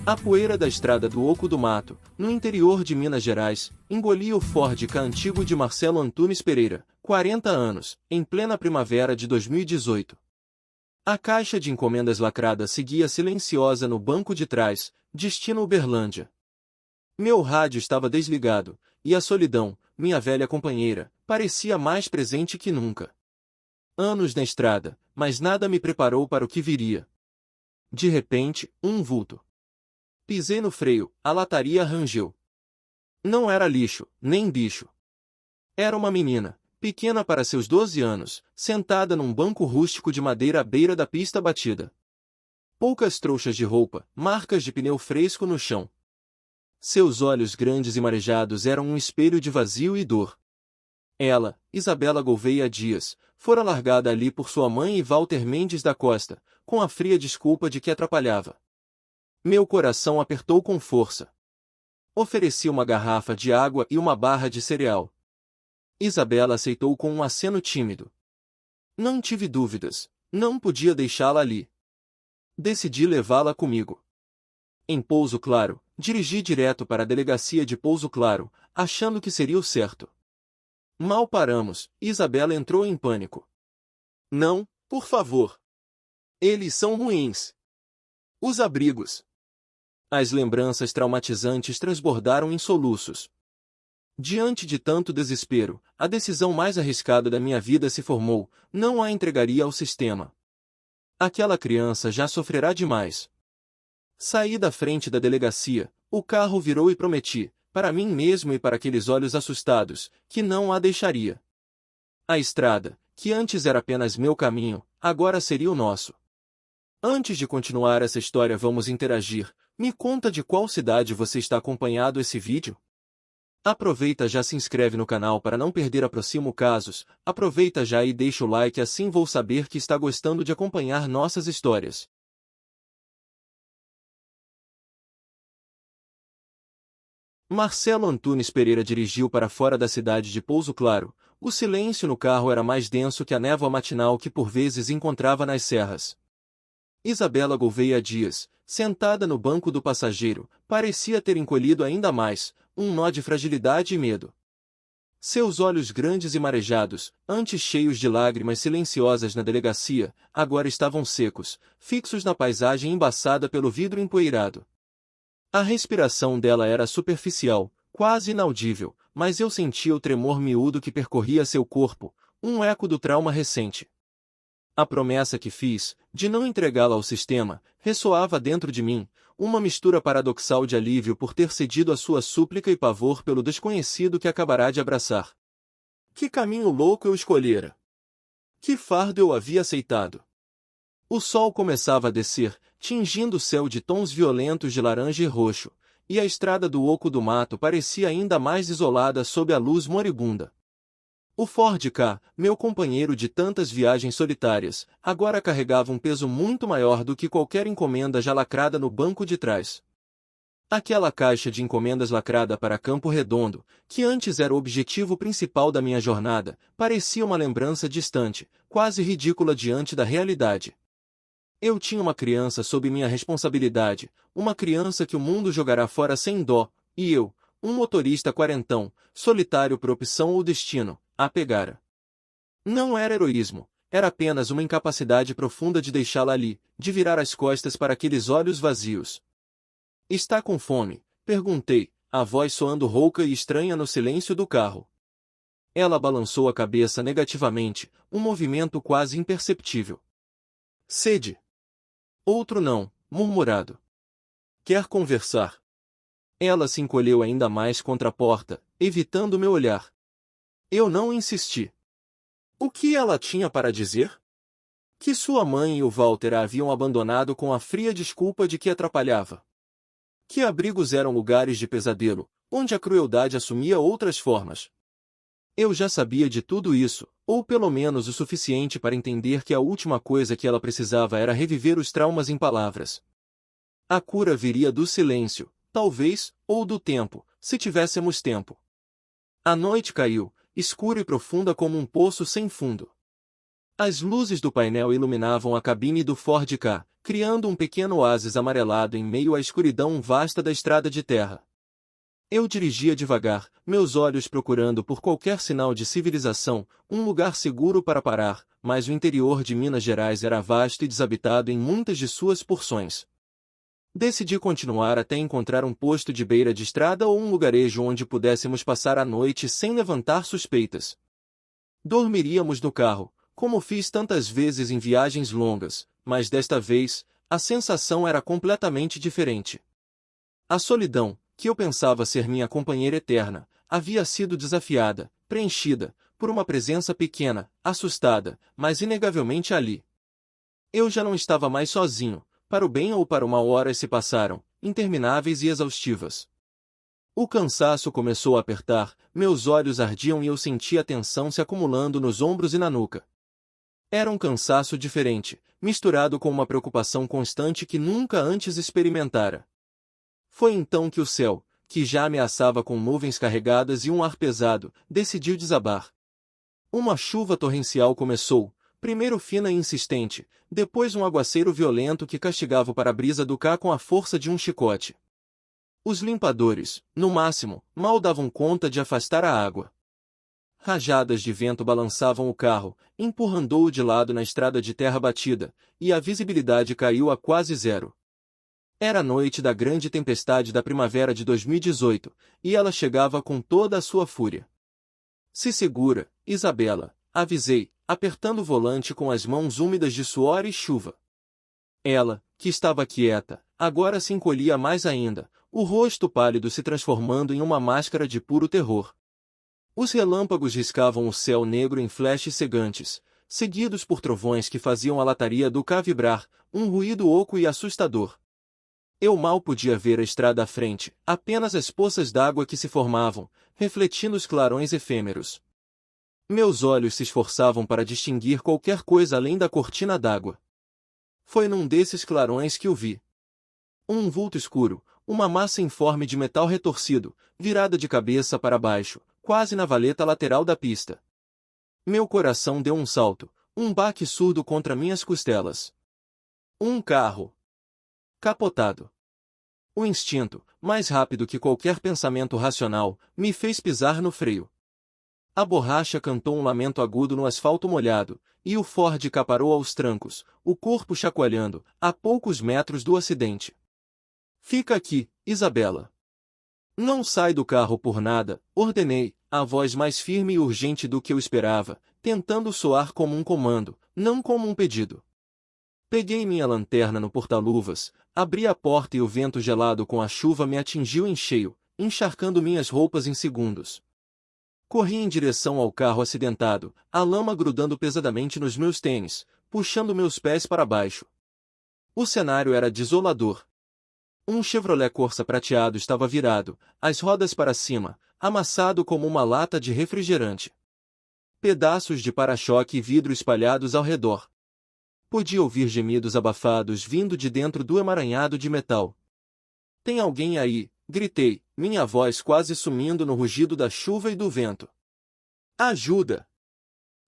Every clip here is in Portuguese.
A poeira da estrada do Oco do Mato, no interior de Minas Gerais, engolia o Ford Ka antigo de Marcelo Antunes Pereira, 40 anos, em plena primavera de 2018. A caixa de encomendas lacrada seguia silenciosa no banco de trás, destino Uberlândia. Meu rádio estava desligado, e a solidão, minha velha companheira, parecia mais presente que nunca. Anos na estrada, mas nada me preparou para o que viria. De repente, um vulto. Pisei no freio, a lataria rangeu. Não era lixo, nem bicho. Era uma menina, pequena para seus 12 anos, sentada num banco rústico de madeira à beira da pista batida. Poucas trouxas de roupa, marcas de pneu fresco no chão. Seus olhos grandes e marejados eram um espelho de vazio e dor. Ela, Isabela Gouveia Dias, fora largada ali por sua mãe e Walter Mendes da Costa, com a fria desculpa de que atrapalhava. Meu coração apertou com força. Ofereci uma garrafa de água e uma barra de cereal. Isabela aceitou com um aceno tímido. Não tive dúvidas, não podia deixá-la ali. Decidi levá-la comigo. Em Pouso Claro, dirigi direto para a delegacia de Pouso Claro, achando que seria o certo. Mal paramos, Isabela entrou em pânico. Não, por favor. Eles são ruins. Os abrigos. As lembranças traumatizantes transbordaram em soluços. Diante de tanto desespero, a decisão mais arriscada da minha vida se formou: não a entregaria ao sistema. Aquela criança já sofrerá demais. Saí da frente da delegacia, o carro virou e prometi, para mim mesmo e para aqueles olhos assustados, que não a deixaria. A estrada, que antes era apenas meu caminho, agora seria o nosso. Antes de continuar essa história, vamos interagir. Me conta de qual cidade você está acompanhando esse vídeo? Aproveita já se inscreve no canal para não perder próximos casos, aproveita já e deixa o like, assim vou saber que está gostando de acompanhar nossas histórias. Marcelo Antunes Pereira dirigiu para fora da cidade de Pouso Claro. O silêncio no carro era mais denso que a névoa matinal que por vezes encontrava nas serras. Isabela Gouveia Dias, sentada no banco do passageiro, parecia ter encolhido ainda mais, um nó de fragilidade e medo. Seus olhos grandes e marejados, antes cheios de lágrimas silenciosas na delegacia, agora estavam secos, fixos na paisagem embaçada pelo vidro empoeirado. A respiração dela era superficial, quase inaudível, mas eu sentia o tremor miúdo que percorria seu corpo, um eco do trauma recente. A promessa que fiz, de não entregá-la ao sistema, ressoava dentro de mim, uma mistura paradoxal de alívio por ter cedido à sua súplica e pavor pelo desconhecido que acabará de abraçar. Que caminho louco eu escolhera! Que fardo eu havia aceitado! O sol começava a descer, tingindo o céu de tons violentos de laranja e roxo, e a estrada do Oco do Mato parecia ainda mais isolada sob a luz moribunda. O Ford Ka, meu companheiro de tantas viagens solitárias, agora carregava um peso muito maior do que qualquer encomenda já lacrada no banco de trás. Aquela caixa de encomendas lacrada para Campo Redondo, que antes era o objetivo principal da minha jornada, parecia uma lembrança distante, quase ridícula diante da realidade. Eu tinha uma criança sob minha responsabilidade, uma criança que o mundo jogará fora sem dó, e eu, um motorista quarentão, solitário por opção ou destino, a pegara. Não era heroísmo, era apenas uma incapacidade profunda de deixá-la ali, de virar as costas para aqueles olhos vazios. Está com fome? Perguntei, a voz soando rouca e estranha no silêncio do carro. Ela balançou a cabeça negativamente, um movimento quase imperceptível. Sede? Outro não, murmurado. Quer conversar? Ela se encolheu ainda mais contra a porta, evitando meu olhar. Eu não insisti. O que ela tinha para dizer? Que sua mãe e o Walter a haviam abandonado com a fria desculpa de que atrapalhava. Que abrigos eram lugares de pesadelo, onde a crueldade assumia outras formas. Eu já sabia de tudo isso, ou pelo menos o suficiente para entender que a última coisa que ela precisava era reviver os traumas em palavras. A cura viria do silêncio, talvez, ou do tempo, se tivéssemos tempo. A noite caiu, escura e profunda como um poço sem fundo. As luzes do painel iluminavam a cabine do Ford Ka, criando um pequeno oásis amarelado em meio à escuridão vasta da estrada de terra. Eu dirigia devagar, meus olhos procurando por qualquer sinal de civilização, um lugar seguro para parar, mas o interior de Minas Gerais era vasto e desabitado em muitas de suas porções. Decidi continuar até encontrar um posto de beira de estrada ou um lugarejo onde pudéssemos passar a noite sem levantar suspeitas. Dormiríamos no carro, como fiz tantas vezes em viagens longas, mas desta vez, a sensação era completamente diferente. A solidão, que eu pensava ser minha companheira eterna, havia sido desafiada, preenchida, por uma presença pequena, assustada, mas inegavelmente ali. Eu já não estava mais sozinho, para o bem ou para o mal horas se passaram, intermináveis e exaustivas. O cansaço começou a apertar, meus olhos ardiam e eu sentia a tensão se acumulando nos ombros e na nuca. Era um cansaço diferente, misturado com uma preocupação constante que nunca antes experimentara. Foi então que o céu, que já ameaçava com nuvens carregadas e um ar pesado, decidiu desabar. Uma chuva torrencial começou, primeiro fina e insistente, depois um aguaceiro violento que castigava o para-brisa do carro com a força de um chicote. Os limpadores, no máximo, mal davam conta de afastar a água. Rajadas de vento balançavam o carro, empurrando-o de lado na estrada de terra batida, e a visibilidade caiu a quase zero. Era a noite da grande tempestade da primavera de 2018, e ela chegava com toda a sua fúria. Se segura, Isabela, avisei, apertando o volante com as mãos úmidas de suor e chuva. Ela, que estava quieta, agora se encolhia mais ainda, o rosto pálido se transformando em uma máscara de puro terror. Os relâmpagos riscavam o céu negro em flashes cegantes, seguidos por trovões que faziam a lataria do carro vibrar, um ruído oco e assustador. Eu mal podia ver a estrada à frente, apenas as poças d'água que se formavam, refletindo os clarões efêmeros. Meus olhos se esforçavam para distinguir qualquer coisa além da cortina d'água. Foi num desses clarões que o vi. Um vulto escuro, uma massa informe de metal retorcido, virada de cabeça para baixo, quase na valeta lateral da pista. Meu coração deu um salto, um baque surdo contra minhas costelas. Um carro capotado. O instinto, mais rápido que qualquer pensamento racional, me fez pisar no freio. A borracha cantou um lamento agudo no asfalto molhado, e o Ford parou aos trancos, o corpo chacoalhando, a poucos metros do acidente. Fica aqui, Isabela. Não sai do carro por nada, ordenei, a voz mais firme e urgente do que eu esperava, tentando soar como um comando, não como um pedido. Peguei minha lanterna no porta-luvas, abri a porta e o vento gelado com a chuva me atingiu em cheio, encharcando minhas roupas em segundos. Corri em direção ao carro acidentado, a lama grudando pesadamente nos meus tênis, puxando meus pés para baixo. O cenário era desolador. Um Chevrolet Corsa prateado estava virado, as rodas para cima, amassado como uma lata de refrigerante. Pedaços de para-choque e vidro espalhados ao redor. Podia ouvir gemidos abafados vindo de dentro do emaranhado de metal. Tem alguém aí? Gritei, minha voz quase sumindo no rugido da chuva e do vento. Ajuda!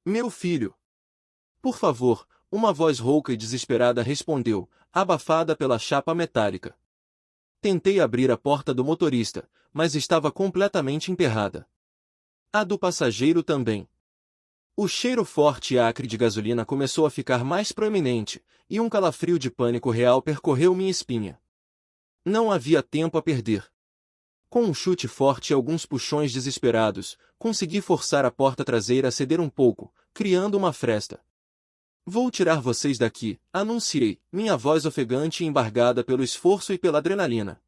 Meu filho! Por favor, uma voz rouca e desesperada respondeu, abafada pela chapa metálica. Tentei abrir a porta do motorista, mas estava completamente emperrada. A do passageiro também. O cheiro forte e acre de gasolina começou a ficar mais proeminente, e um calafrio de pânico real percorreu minha espinha. Não havia tempo a perder. Com um chute forte e alguns puxões desesperados, consegui forçar a porta traseira a ceder um pouco, criando uma fresta. Vou tirar vocês daqui, anunciei, minha voz ofegante e embargada pelo esforço e pela adrenalina.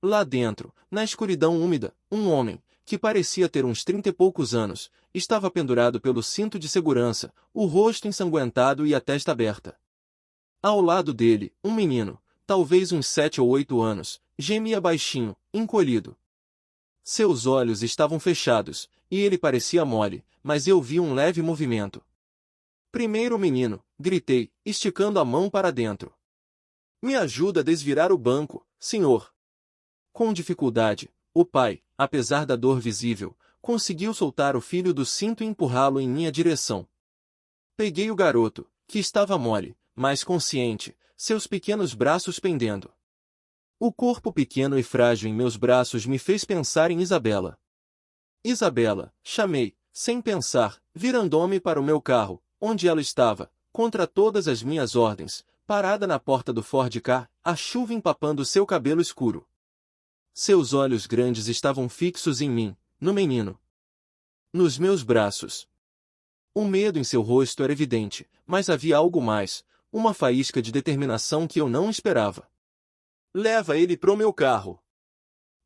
Lá dentro, na escuridão úmida, um homem, que parecia ter uns 30 e poucos anos, estava pendurado pelo cinto de segurança, o rosto ensanguentado e a testa aberta. Ao lado dele, um menino, talvez uns 7 ou 8 anos, gemia baixinho, encolhido. Seus olhos estavam fechados, e ele parecia mole, mas eu vi um leve movimento. Primeiro menino, gritei, esticando a mão para dentro. Me ajuda a desvirar o banco, senhor. Com dificuldade, o pai, apesar da dor visível, conseguiu soltar o filho do cinto e empurrá-lo em minha direção. Peguei o garoto, que estava mole, mas consciente, seus pequenos braços pendendo. O corpo pequeno e frágil em meus braços me fez pensar em Isabela. Isabela, chamei, sem pensar, virando-me para o meu carro, onde ela estava, contra todas as minhas ordens, parada na porta do Ford Ka, a chuva empapando seu cabelo escuro. Seus olhos grandes estavam fixos em mim, no menino. Nos meus braços. O medo em seu rosto era evidente, mas havia algo mais, uma faísca de determinação que eu não esperava. Leva ele pro meu carro.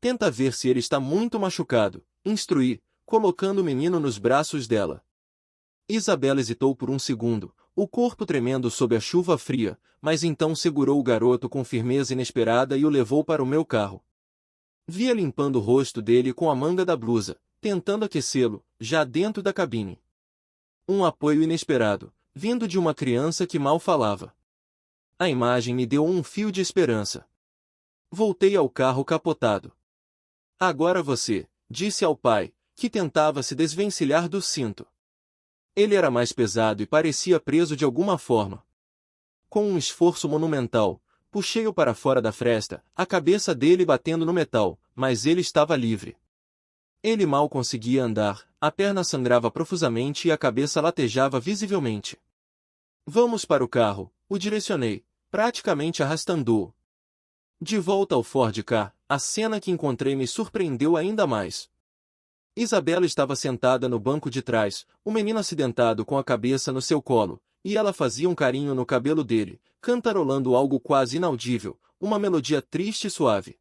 Tenta ver se ele está muito machucado, instruí, colocando o menino nos braços dela. Isabela hesitou por um segundo, o corpo tremendo sob a chuva fria, mas então segurou o garoto com firmeza inesperada e o levou para o meu carro. Via limpando o rosto dele com a manga da blusa, tentando aquecê-lo, já dentro da cabine. Um apoio inesperado, vindo de uma criança que mal falava. A imagem me deu um fio de esperança. Voltei ao carro capotado. Agora você, disse ao pai, que tentava se desvencilhar do cinto. Ele era mais pesado e parecia preso de alguma forma. Com um esforço monumental, puxei-o para fora da fresta, a cabeça dele batendo no metal, mas ele estava livre. Ele mal conseguia andar, a perna sangrava profusamente e a cabeça latejava visivelmente. Vamos para o carro, o direcionei, praticamente arrastando-o. De volta ao Ford Ka, a cena que encontrei me surpreendeu ainda mais. Isabela estava sentada no banco de trás, o menino acidentado com a cabeça no seu colo, e ela fazia um carinho no cabelo dele, cantarolando algo quase inaudível, uma melodia triste e suave.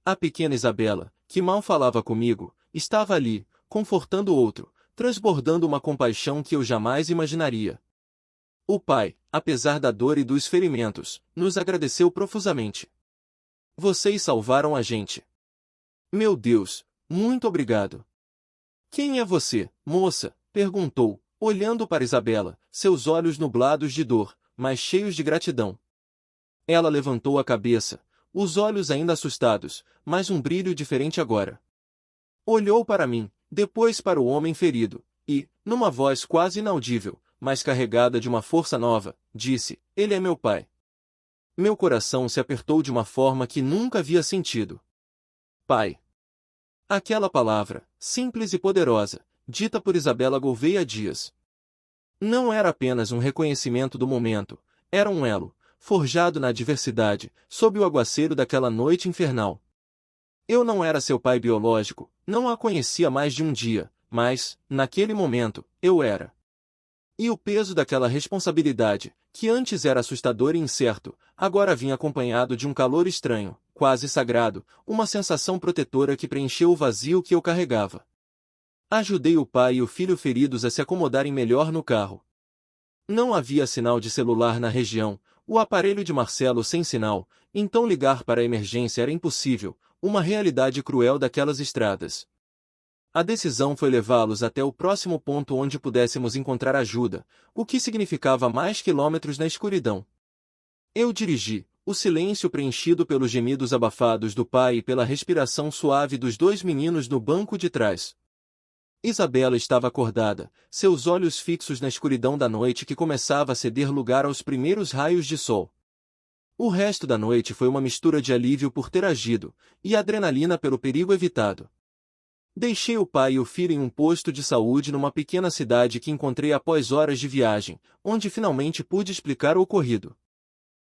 A pequena Isabela, que mal falava comigo, estava ali, confortando o outro, transbordando uma compaixão que eu jamais imaginaria. O pai, apesar da dor e dos ferimentos, nos agradeceu profusamente. Vocês salvaram a gente. Meu Deus, muito obrigado. Quem é você, moça? Perguntou, olhando para Isabela, seus olhos nublados de dor, mas cheios de gratidão. Ela levantou a cabeça, os olhos ainda assustados, mas um brilho diferente agora. Olhou para mim, depois para o homem ferido, e, numa voz quase inaudível, mas carregada de uma força nova, disse: Ele é meu pai. Meu coração se apertou de uma forma que nunca havia sentido. Pai. Aquela palavra, simples e poderosa, dita por Isabela Gouveia Dias. Não era apenas um reconhecimento do momento, era um elo, forjado na adversidade, sob o aguaceiro daquela noite infernal. Eu não era seu pai biológico, não a conhecia mais de um dia, mas, naquele momento, eu era. E o peso daquela responsabilidade, que antes era assustador e incerto, agora vinha acompanhado de um calor estranho, quase sagrado, uma sensação protetora que preencheu o vazio que eu carregava. Ajudei o pai e o filho feridos a se acomodarem melhor no carro. Não havia sinal de celular na região, o aparelho de Marcelo sem sinal, então ligar para a emergência era impossível, uma realidade cruel daquelas estradas. A decisão foi levá-los até o próximo ponto onde pudéssemos encontrar ajuda, o que significava mais quilômetros na escuridão. Eu dirigi, o silêncio preenchido pelos gemidos abafados do pai e pela respiração suave dos dois meninos no banco de trás. Isabela estava acordada, seus olhos fixos na escuridão da noite que começava a ceder lugar aos primeiros raios de sol. O resto da noite foi uma mistura de alívio por ter agido, e adrenalina pelo perigo evitado. Deixei o pai e o filho em um posto de saúde numa pequena cidade que encontrei após horas de viagem, onde finalmente pude explicar o ocorrido.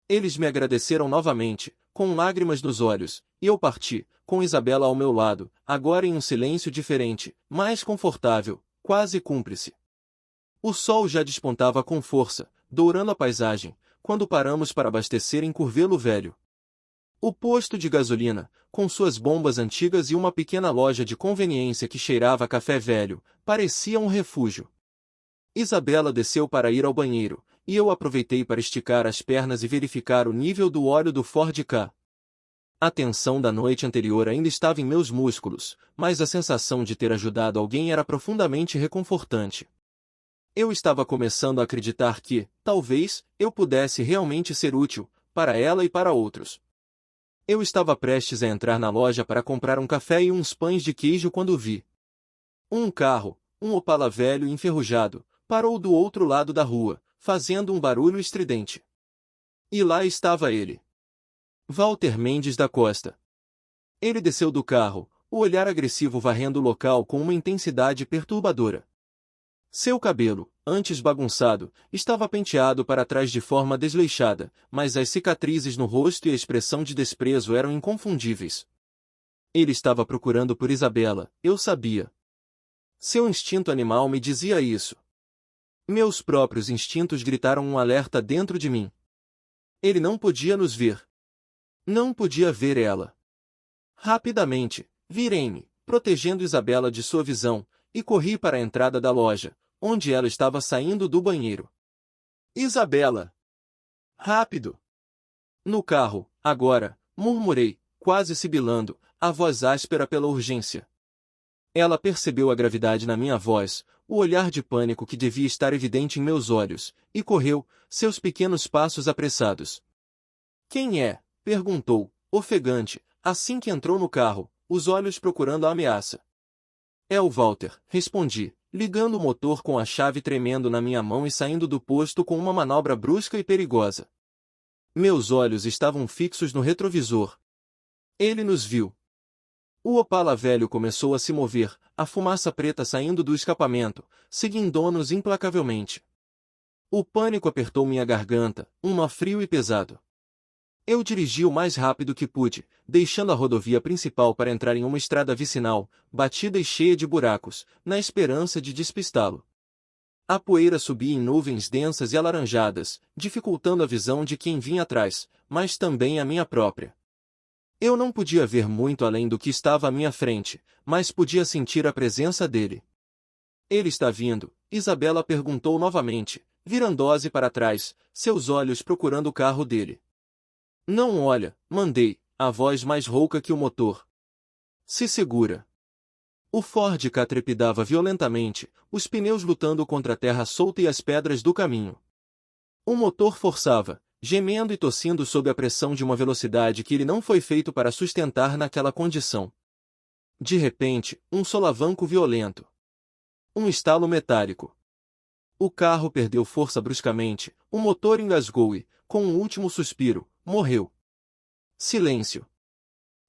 Eles me agradeceram novamente, com lágrimas nos olhos, e eu parti, com Isabela ao meu lado, agora em um silêncio diferente, mais confortável, quase cúmplice. O sol já despontava com força, dourando a paisagem, quando paramos para abastecer em Curvelo Velho. O posto de gasolina, com suas bombas antigas e uma pequena loja de conveniência que cheirava a café velho, parecia um refúgio. Isabela desceu para ir ao banheiro, e eu aproveitei para esticar as pernas e verificar o nível do óleo do Ford Ka. A tensão da noite anterior ainda estava em meus músculos, mas a sensação de ter ajudado alguém era profundamente reconfortante. Eu estava começando a acreditar que, talvez, eu pudesse realmente ser útil, para ela e para outros. Eu estava prestes a entrar na loja para comprar um café e uns pães de queijo quando vi um carro, um Opala velho e enferrujado, parou do outro lado da rua, fazendo um barulho estridente. E lá estava ele. Walter Mendes da Costa. Ele desceu do carro, o olhar agressivo varrendo o local com uma intensidade perturbadora. Seu cabelo, antes bagunçado, estava penteado para trás de forma desleixada, mas as cicatrizes no rosto e a expressão de desprezo eram inconfundíveis. Ele estava procurando por Isabela, eu sabia. Seu instinto animal me dizia isso. Meus próprios instintos gritaram um alerta dentro de mim. Ele não podia nos ver. Não podia ver ela. Rapidamente, virei-me, protegendo Isabela de sua visão, e corri para a entrada da loja, onde ela estava saindo do banheiro. Isabela! Rápido! No carro, agora, murmurei, quase sibilando, a voz áspera pela urgência. Ela percebeu a gravidade na minha voz, o olhar de pânico que devia estar evidente em meus olhos, e correu, seus pequenos passos apressados. Quem é? Perguntou, ofegante, assim que entrou no carro, os olhos procurando a ameaça. É o Walter, respondi, ligando o motor com a chave tremendo na minha mão e saindo do posto com uma manobra brusca e perigosa. Meus olhos estavam fixos no retrovisor. Ele nos viu. O Opala velho começou a se mover, a fumaça preta saindo do escapamento, seguindo-nos implacavelmente. O pânico apertou minha garganta, um nó frio e pesado. Eu dirigi o mais rápido que pude, deixando a rodovia principal para entrar em uma estrada vicinal, batida e cheia de buracos, na esperança de despistá-lo. A poeira subia em nuvens densas e alaranjadas, dificultando a visão de quem vinha atrás, mas também a minha própria. Eu não podia ver muito além do que estava à minha frente, mas podia sentir a presença dele. Ele está vindo, Isabela perguntou novamente, virando-se para trás, seus olhos procurando o carro dele. Não olha, mandei, a voz mais rouca que o motor. Se segura. O Ford Ka trepidava violentamente, os pneus lutando contra a terra solta e as pedras do caminho. O motor forçava, gemendo e tossindo sob a pressão de uma velocidade que ele não foi feito para sustentar naquela condição. De repente, um solavanco violento. Um estalo metálico. O carro perdeu força bruscamente, o motor engasgou e, com um último suspiro, morreu. Silêncio.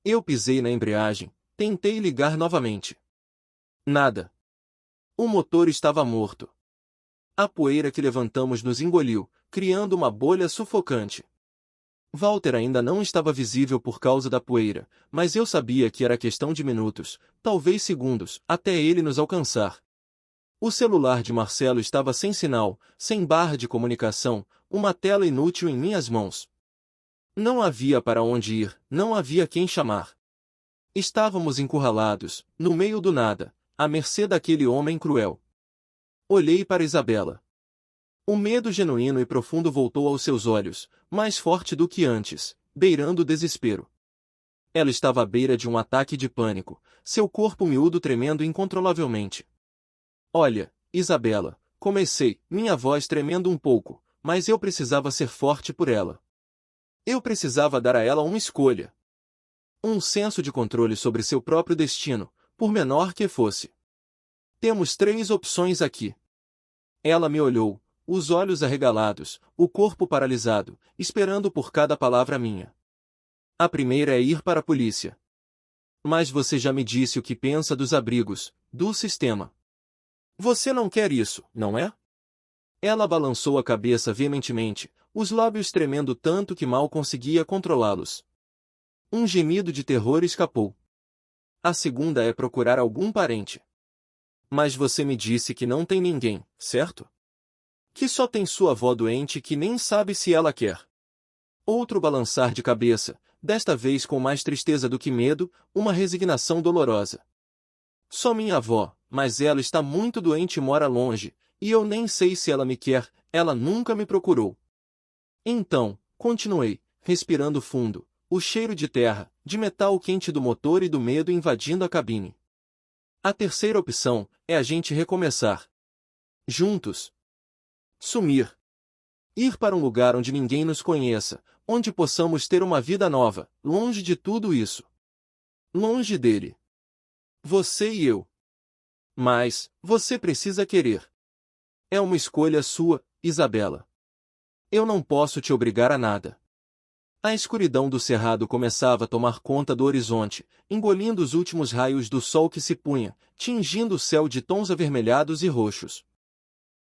Eu pisei na embreagem, tentei ligar novamente. Nada. O motor estava morto. A poeira que levantamos nos engoliu, criando uma bolha sufocante. Walter ainda não estava visível por causa da poeira, mas eu sabia que era questão de minutos, talvez segundos, até ele nos alcançar. O celular de Marcelo estava sem sinal, sem barra de comunicação, uma tela inútil em minhas mãos. Não havia para onde ir, não havia quem chamar. Estávamos encurralados, no meio do nada, à mercê daquele homem cruel. Olhei para Isabela. O medo genuíno e profundo voltou aos seus olhos, mais forte do que antes, beirando o desespero. Ela estava à beira de um ataque de pânico, seu corpo miúdo tremendo incontrolavelmente. Olha, Isabela, comecei, minha voz tremendo um pouco, mas eu precisava ser forte por ela. Eu precisava dar a ela uma escolha. Um senso de controle sobre seu próprio destino, por menor que fosse. Temos 3 opções aqui. Ela me olhou, os olhos arregalados, o corpo paralisado, esperando por cada palavra minha. A primeira é ir para a polícia. Mas você já me disse o que pensa dos abrigos, do sistema. Você não quer isso, não é? Ela balançou a cabeça veementemente, os lábios tremendo tanto que mal conseguia controlá-los. Um gemido de terror escapou. A segunda é procurar algum parente. Mas você me disse que não tem ninguém, certo? Que só tem sua avó doente que nem sabe se ela quer. Outro balançar de cabeça, desta vez com mais tristeza do que medo, uma resignação dolorosa. Só minha avó, mas ela está muito doente e mora longe, e eu nem sei se ela me quer, ela nunca me procurou. Então, continuei, respirando fundo, o cheiro de terra, de metal quente do motor e do medo invadindo a cabine. A terceira opção é a gente recomeçar. Juntos. Sumir. Ir para um lugar onde ninguém nos conheça, onde possamos ter uma vida nova, longe de tudo isso. Longe dele. Você e eu. Mas, você precisa querer. É uma escolha sua, Isabela. Eu não posso te obrigar a nada. A escuridão do cerrado começava a tomar conta do horizonte, engolindo os últimos raios do sol que se punha, tingindo o céu de tons avermelhados e roxos.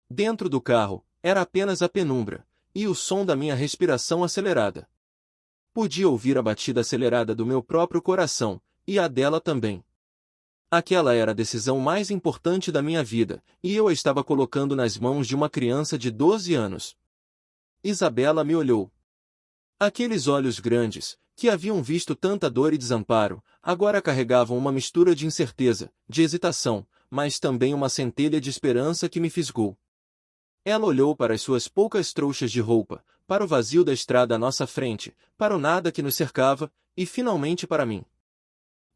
Dentro do carro, era apenas a penumbra, e o som da minha respiração acelerada. Podia ouvir a batida acelerada do meu próprio coração, e a dela também. Aquela era a decisão mais importante da minha vida, e eu a estava colocando nas mãos de uma criança de 12 anos. Isabela me olhou. Aqueles olhos grandes, que haviam visto tanta dor e desamparo, agora carregavam uma mistura de incerteza, de hesitação, mas também uma centelha de esperança que me fisgou. Ela olhou para as suas poucas trouxas de roupa, para o vazio da estrada à nossa frente, para o nada que nos cercava, e finalmente para mim.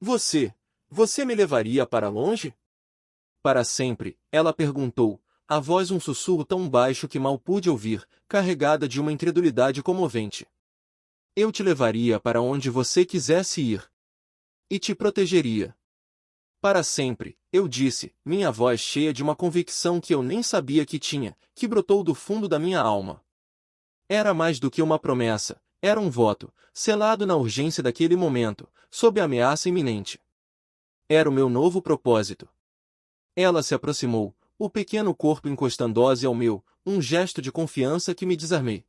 Você me levaria para longe? Para sempre, ela perguntou, a voz um sussurro tão baixo que mal pude ouvir, carregada de uma incredulidade comovente. Eu te levaria para onde você quisesse ir. E te protegeria. Para sempre, eu disse, minha voz cheia de uma convicção que eu nem sabia que tinha, que brotou do fundo da minha alma. Era mais do que uma promessa, era um voto, selado na urgência daquele momento, sob a ameaça iminente. Era o meu novo propósito. Ela se aproximou, o pequeno corpo encostando-se ao meu, um gesto de confiança que me desarmei.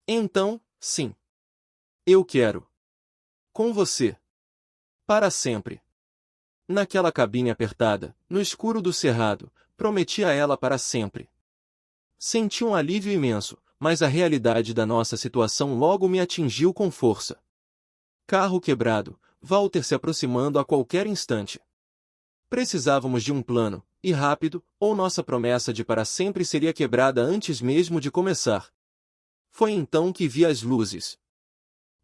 Então, sim. Eu quero. Com você. Para sempre. Naquela cabine apertada, no escuro do cerrado, prometi a ela para sempre. Senti um alívio imenso, mas a realidade da nossa situação logo me atingiu com força. Carro quebrado, Walter se aproximando a qualquer instante. Precisávamos de um plano, e rápido, ou nossa promessa de para sempre seria quebrada antes mesmo de começar. Foi então que vi as luzes.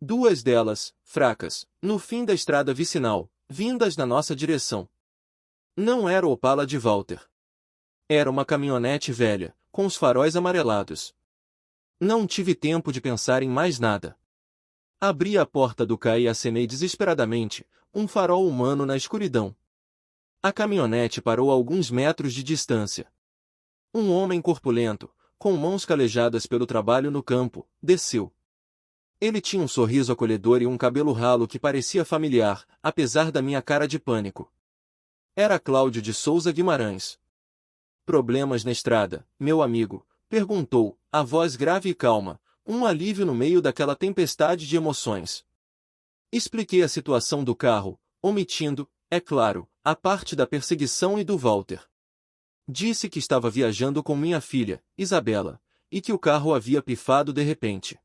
Duas delas, fracas, no fim da estrada vicinal, vindas na nossa direção. Não era o Opala de Walter. Era uma caminhonete velha, com os faróis amarelados. Não tive tempo de pensar em mais nada. Abri a porta do carro e acenei desesperadamente, um farol humano na escuridão. A caminhonete parou a alguns metros de distância. Um homem corpulento, com mãos calejadas pelo trabalho no campo, desceu. Ele tinha um sorriso acolhedor e um cabelo ralo que parecia familiar, apesar da minha cara de pânico. Era Cláudio de Souza Guimarães. Problemas na estrada, meu amigo? Perguntou, a voz grave e calma, um alívio no meio daquela tempestade de emoções. Expliquei a situação do carro, omitindo, é claro, a parte da perseguição e do Walter. Disse que estava viajando com minha filha, Isabela, e que o carro havia pifado de repente.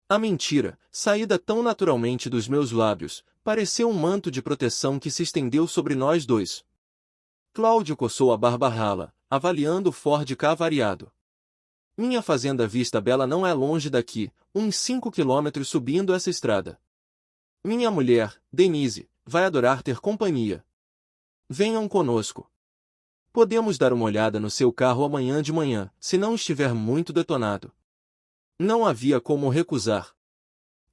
A mentira, saída tão naturalmente dos meus lábios, pareceu um manto de proteção que se estendeu sobre nós dois. Cláudio coçou a barba rala, avaliando o Ford Ka variado. Minha fazenda Vista Bela não é longe daqui, uns 5 quilômetros subindo essa estrada. Minha mulher, Denise, vai adorar ter companhia. Venham conosco. Podemos dar uma olhada no seu carro amanhã de manhã, se não estiver muito detonado. Não havia como recusar.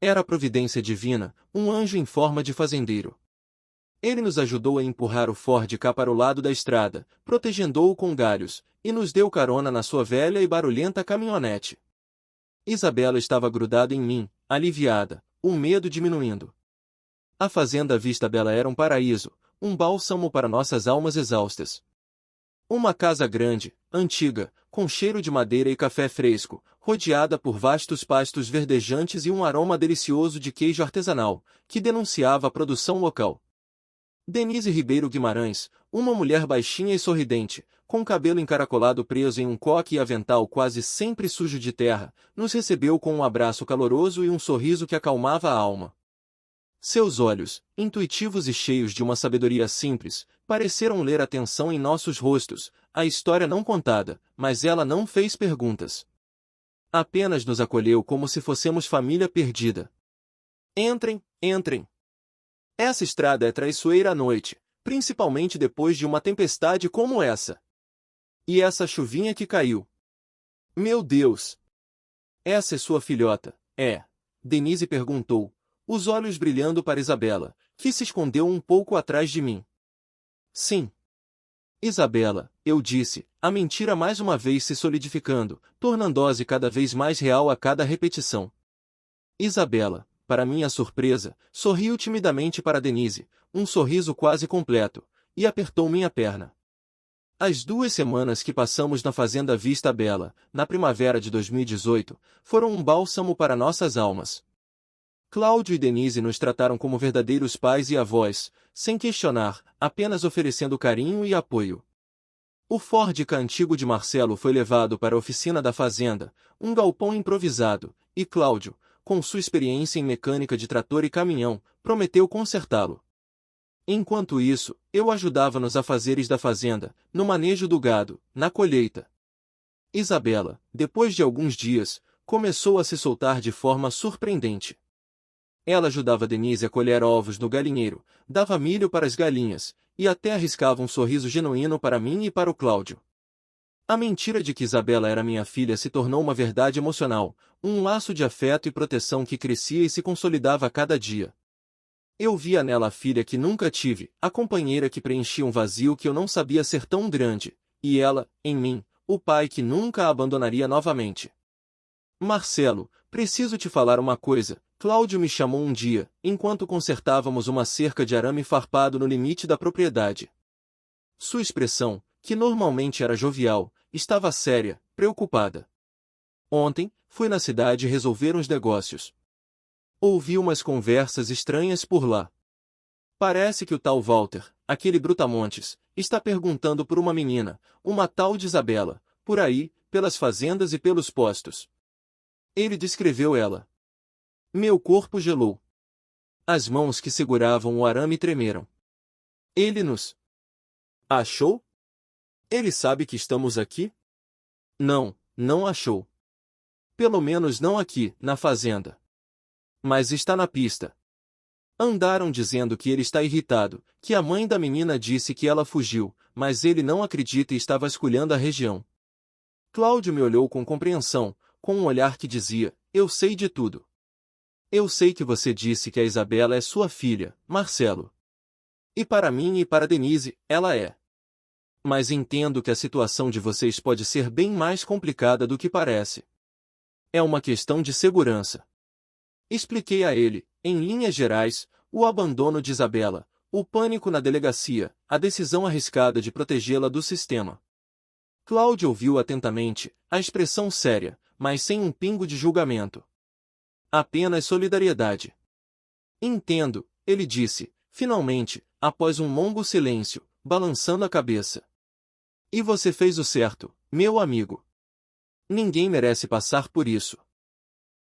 Era a providência divina, um anjo em forma de fazendeiro. Ele nos ajudou a empurrar o Ford Ka para o lado da estrada, protegendo-o com galhos, e nos deu carona na sua velha e barulhenta caminhonete. Isabela estava grudada em mim, aliviada, o medo diminuindo. A fazenda Vista Bela era um paraíso, um bálsamo para nossas almas exaustas. Uma casa grande, antiga, com cheiro de madeira e café fresco, rodeada por vastos pastos verdejantes e um aroma delicioso de queijo artesanal, que denunciava a produção local. Denise Ribeiro Guimarães, uma mulher baixinha e sorridente, com cabelo encaracolado preso em um coque e avental quase sempre sujo de terra, nos recebeu com um abraço caloroso e um sorriso que acalmava a alma. Seus olhos, intuitivos e cheios de uma sabedoria simples, pareceram ler a tensão em nossos rostos, a história não contada, mas ela não fez perguntas. Apenas nos acolheu como se fossemos família perdida. Entrem, entrem. Essa estrada é traiçoeira à noite, principalmente depois de uma tempestade como essa. E essa chuvinha que caiu. Meu Deus! Essa é sua filhota, é? Denise perguntou, os olhos brilhando para Isabela, que se escondeu um pouco atrás de mim. Sim. Isabela, eu disse, a mentira mais uma vez se solidificando, tornando-se cada vez mais real a cada repetição. Isabela, para minha surpresa, sorriu timidamente para Denise, um sorriso quase completo, e apertou minha perna. As 2 semanas que passamos na fazenda Vista Bela, na primavera de 2018, foram um bálsamo para nossas almas. Cláudio e Denise nos trataram como verdadeiros pais e avós, sem questionar, apenas oferecendo carinho e apoio. O Ford Ka antigo de Marcelo foi levado para a oficina da fazenda, um galpão improvisado, e Cláudio, com sua experiência em mecânica de trator e caminhão, prometeu consertá-lo. Enquanto isso, eu ajudava nos afazeres da fazenda, no manejo do gado, na colheita. Isabela, depois de alguns dias, começou a se soltar de forma surpreendente. Ela ajudava Denise a colher ovos no galinheiro, dava milho para as galinhas, e até arriscava um sorriso genuíno para mim e para o Cláudio. A mentira de que Isabela era minha filha se tornou uma verdade emocional, um laço de afeto e proteção que crescia e se consolidava a cada dia. Eu via nela a filha que nunca tive, a companheira que preenchia um vazio que eu não sabia ser tão grande, e ela, em mim, o pai que nunca a abandonaria novamente. Marcelo, preciso te falar uma coisa. Cláudio me chamou um dia, enquanto consertávamos uma cerca de arame farpado no limite da propriedade. Sua expressão, que normalmente era jovial, estava séria, preocupada. Ontem, fui na cidade resolver uns negócios. Ouvi umas conversas estranhas por lá. Parece que o tal Walter, aquele brutamontes, está perguntando por uma menina, uma tal de Isabela, por aí, pelas fazendas e pelos postos. Ele descreveu ela. Meu corpo gelou. As mãos que seguravam o arame tremeram. Ele nos achou? Ele sabe que estamos aqui? Não, não achou. Pelo menos não aqui, na fazenda. Mas está na pista. Andaram dizendo que ele está irritado, que a mãe da menina disse que ela fugiu, mas ele não acredita e está vasculhando a região. Cláudio me olhou com compreensão, com um olhar que dizia, eu sei de tudo. Eu sei que você disse que a Isabela é sua filha, Marcelo. E para mim e para Denise, ela é. Mas entendo que a situação de vocês pode ser bem mais complicada do que parece. É uma questão de segurança. Expliquei a ele, em linhas gerais, o abandono de Isabela, o pânico na delegacia, a decisão arriscada de protegê-la do sistema. Cláudio ouviu atentamente, a expressão séria, mas sem um pingo de julgamento. Apenas solidariedade. Entendo, ele disse, finalmente, após um longo silêncio, balançando a cabeça. E você fez o certo, meu amigo. Ninguém merece passar por isso.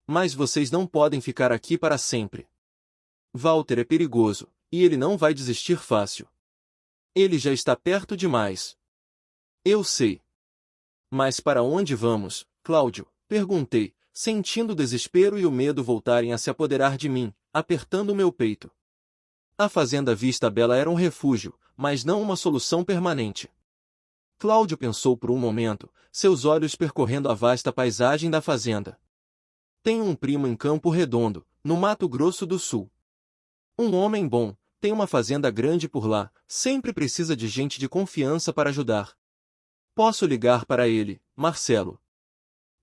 Mas vocês não podem ficar aqui para sempre. Walter é perigoso, e ele não vai desistir fácil. Ele já está perto demais. Eu sei. Mas para onde vamos, Cláudio? Perguntei, sentindo o desespero e o medo voltarem a se apoderar de mim, apertando meu peito. A fazenda Vista Bela era um refúgio, mas não uma solução permanente. Cláudio pensou por um momento, seus olhos percorrendo a vasta paisagem da fazenda. Tenho um primo em Campo Redondo, no Mato Grosso do Sul. Um homem bom, tem uma fazenda grande por lá, sempre precisa de gente de confiança para ajudar. Posso ligar para ele, Marcelo.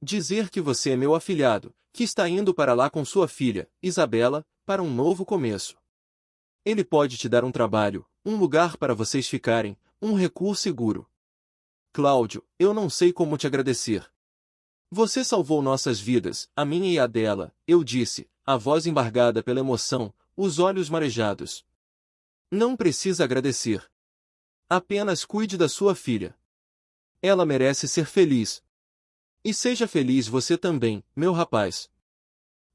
Dizer que você é meu afilhado, que está indo para lá com sua filha, Isabela, para um novo começo. Ele pode te dar um trabalho, um lugar para vocês ficarem, um recuo seguro. Cláudio, eu não sei como te agradecer. Você salvou nossas vidas, a minha e a dela, eu disse, a voz embargada pela emoção, os olhos marejados. Não precisa agradecer. Apenas cuide da sua filha. Ela merece ser feliz. E seja feliz você também, meu rapaz.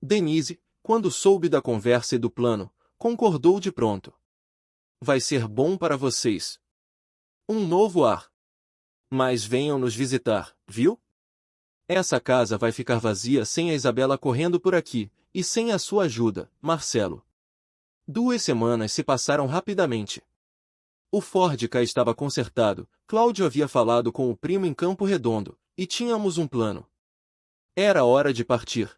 Denise, quando soube da conversa e do plano, concordou de pronto. Vai ser bom para vocês. Um novo ar. Mas venham nos visitar, viu? Essa casa vai ficar vazia sem a Isabela correndo por aqui, e sem a sua ajuda, Marcelo. 2 semanas se passaram rapidamente. O Ford Ka estava consertado, Cláudio havia falado com o primo em Campo Redondo, e tínhamos um plano. Era hora de partir.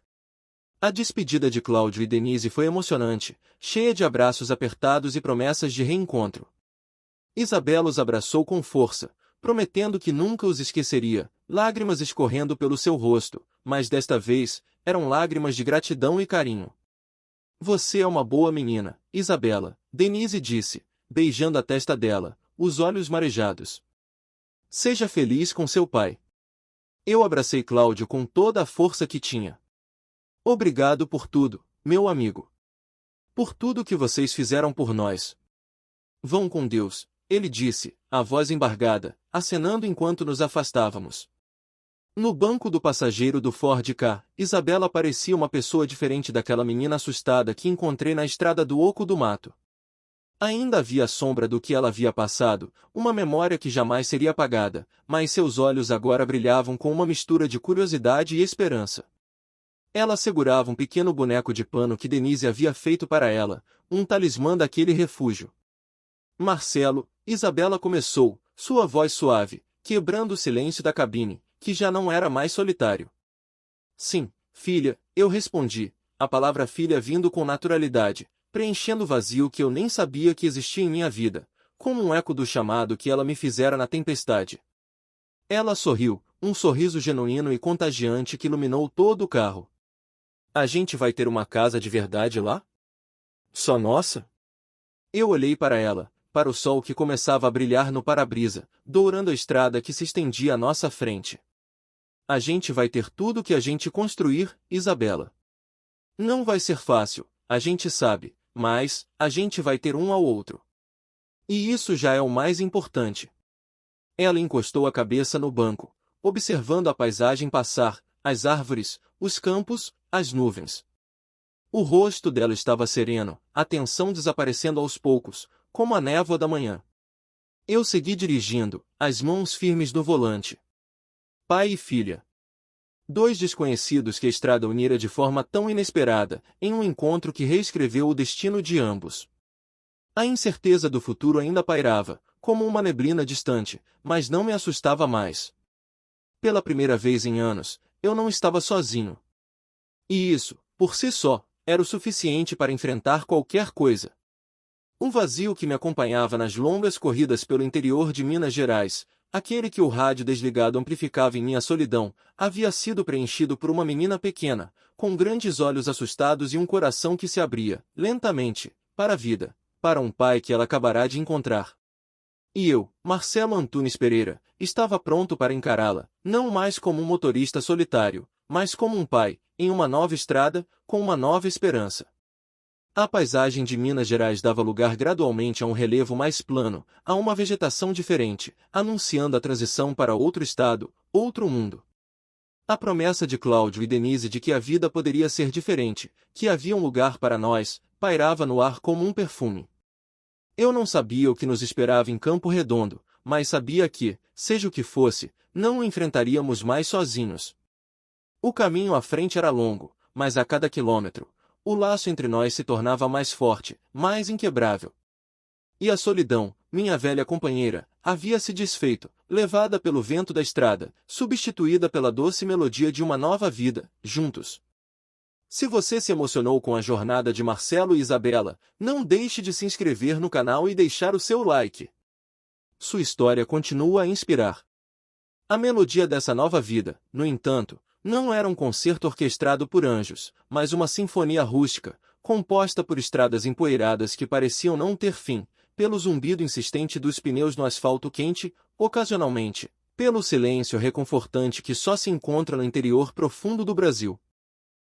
A despedida de Cláudio e Denise foi emocionante, cheia de abraços apertados e promessas de reencontro. Isabela os abraçou com força, prometendo que nunca os esqueceria, lágrimas escorrendo pelo seu rosto, mas desta vez, eram lágrimas de gratidão e carinho. Você é uma boa menina, Isabela, Denise disse, beijando a testa dela, os olhos marejados. Seja feliz com seu pai. Eu abracei Cláudio com toda a força que tinha. Obrigado por tudo, meu amigo. Por tudo que vocês fizeram por nós. Vão com Deus, ele disse, a voz embargada, acenando enquanto nos afastávamos. No banco do passageiro do Ford Ka, Isabela parecia uma pessoa diferente daquela menina assustada que encontrei na estrada do Oco do Mato. Ainda havia a sombra do que ela havia passado, uma memória que jamais seria apagada, mas seus olhos agora brilhavam com uma mistura de curiosidade e esperança. Ela segurava um pequeno boneco de pano que Denise havia feito para ela, um talismã daquele refúgio. Marcelo, Isabela começou, sua voz suave, quebrando o silêncio da cabine, que já não era mais solitário. Sim, filha, eu respondi, a palavra filha vindo com naturalidade, preenchendo o vazio que eu nem sabia que existia em minha vida, como um eco do chamado que ela me fizera na tempestade. Ela sorriu, um sorriso genuíno e contagiante que iluminou todo o carro. A gente vai ter uma casa de verdade lá? Só nossa? Eu olhei para ela, para o sol que começava a brilhar no para-brisa, dourando a estrada que se estendia à nossa frente. A gente vai ter tudo que a gente construir, Isabela. Não vai ser fácil, a gente sabe, mas a gente vai ter um ao outro. E isso já é o mais importante. Ela encostou a cabeça no banco, observando a paisagem passar, as árvores, os campos, as nuvens. O rosto dela estava sereno, a tensão desaparecendo aos poucos, como a névoa da manhã. Eu segui dirigindo, as mãos firmes no volante. Pai e filha. Dois desconhecidos que a estrada unira de forma tão inesperada, em um encontro que reescreveu o destino de ambos. A incerteza do futuro ainda pairava, como uma neblina distante, mas não me assustava mais. Pela primeira vez em anos, eu não estava sozinho. E isso, por si só, era o suficiente para enfrentar qualquer coisa. Um vazio que me acompanhava nas longas corridas pelo interior de Minas Gerais, aquele que o rádio desligado amplificava em minha solidão, havia sido preenchido por uma menina pequena, com grandes olhos assustados e um coração que se abria, lentamente, para a vida, para um pai que ela acabará de encontrar. E eu, Marcelo Antunes Pereira, estava pronto para encará-la, não mais como um motorista solitário, mas como um pai, em uma nova estrada, com uma nova esperança. A paisagem de Minas Gerais dava lugar gradualmente a um relevo mais plano, a uma vegetação diferente, anunciando a transição para outro estado, outro mundo. A promessa de Cláudio e Denise de que a vida poderia ser diferente, que havia um lugar para nós, pairava no ar como um perfume. Eu não sabia o que nos esperava em Campo Redondo, mas sabia que, seja o que fosse, não o enfrentaríamos mais sozinhos. O caminho à frente era longo, mas a cada quilômetro, o laço entre nós se tornava mais forte, mais inquebrável. E a solidão, minha velha companheira, havia se desfeito, levada pelo vento da estrada, substituída pela doce melodia de uma nova vida, juntos. Se você se emocionou com a jornada de Marcelo e Isabela, não deixe de se inscrever no canal e deixar o seu like. Sua história continua a inspirar. A melodia dessa nova vida, no entanto, não era um concerto orquestrado por anjos, mas uma sinfonia rústica, composta por estradas empoeiradas que pareciam não ter fim, pelo zumbido insistente dos pneus no asfalto quente, ocasionalmente, pelo silêncio reconfortante que só se encontra no interior profundo do Brasil.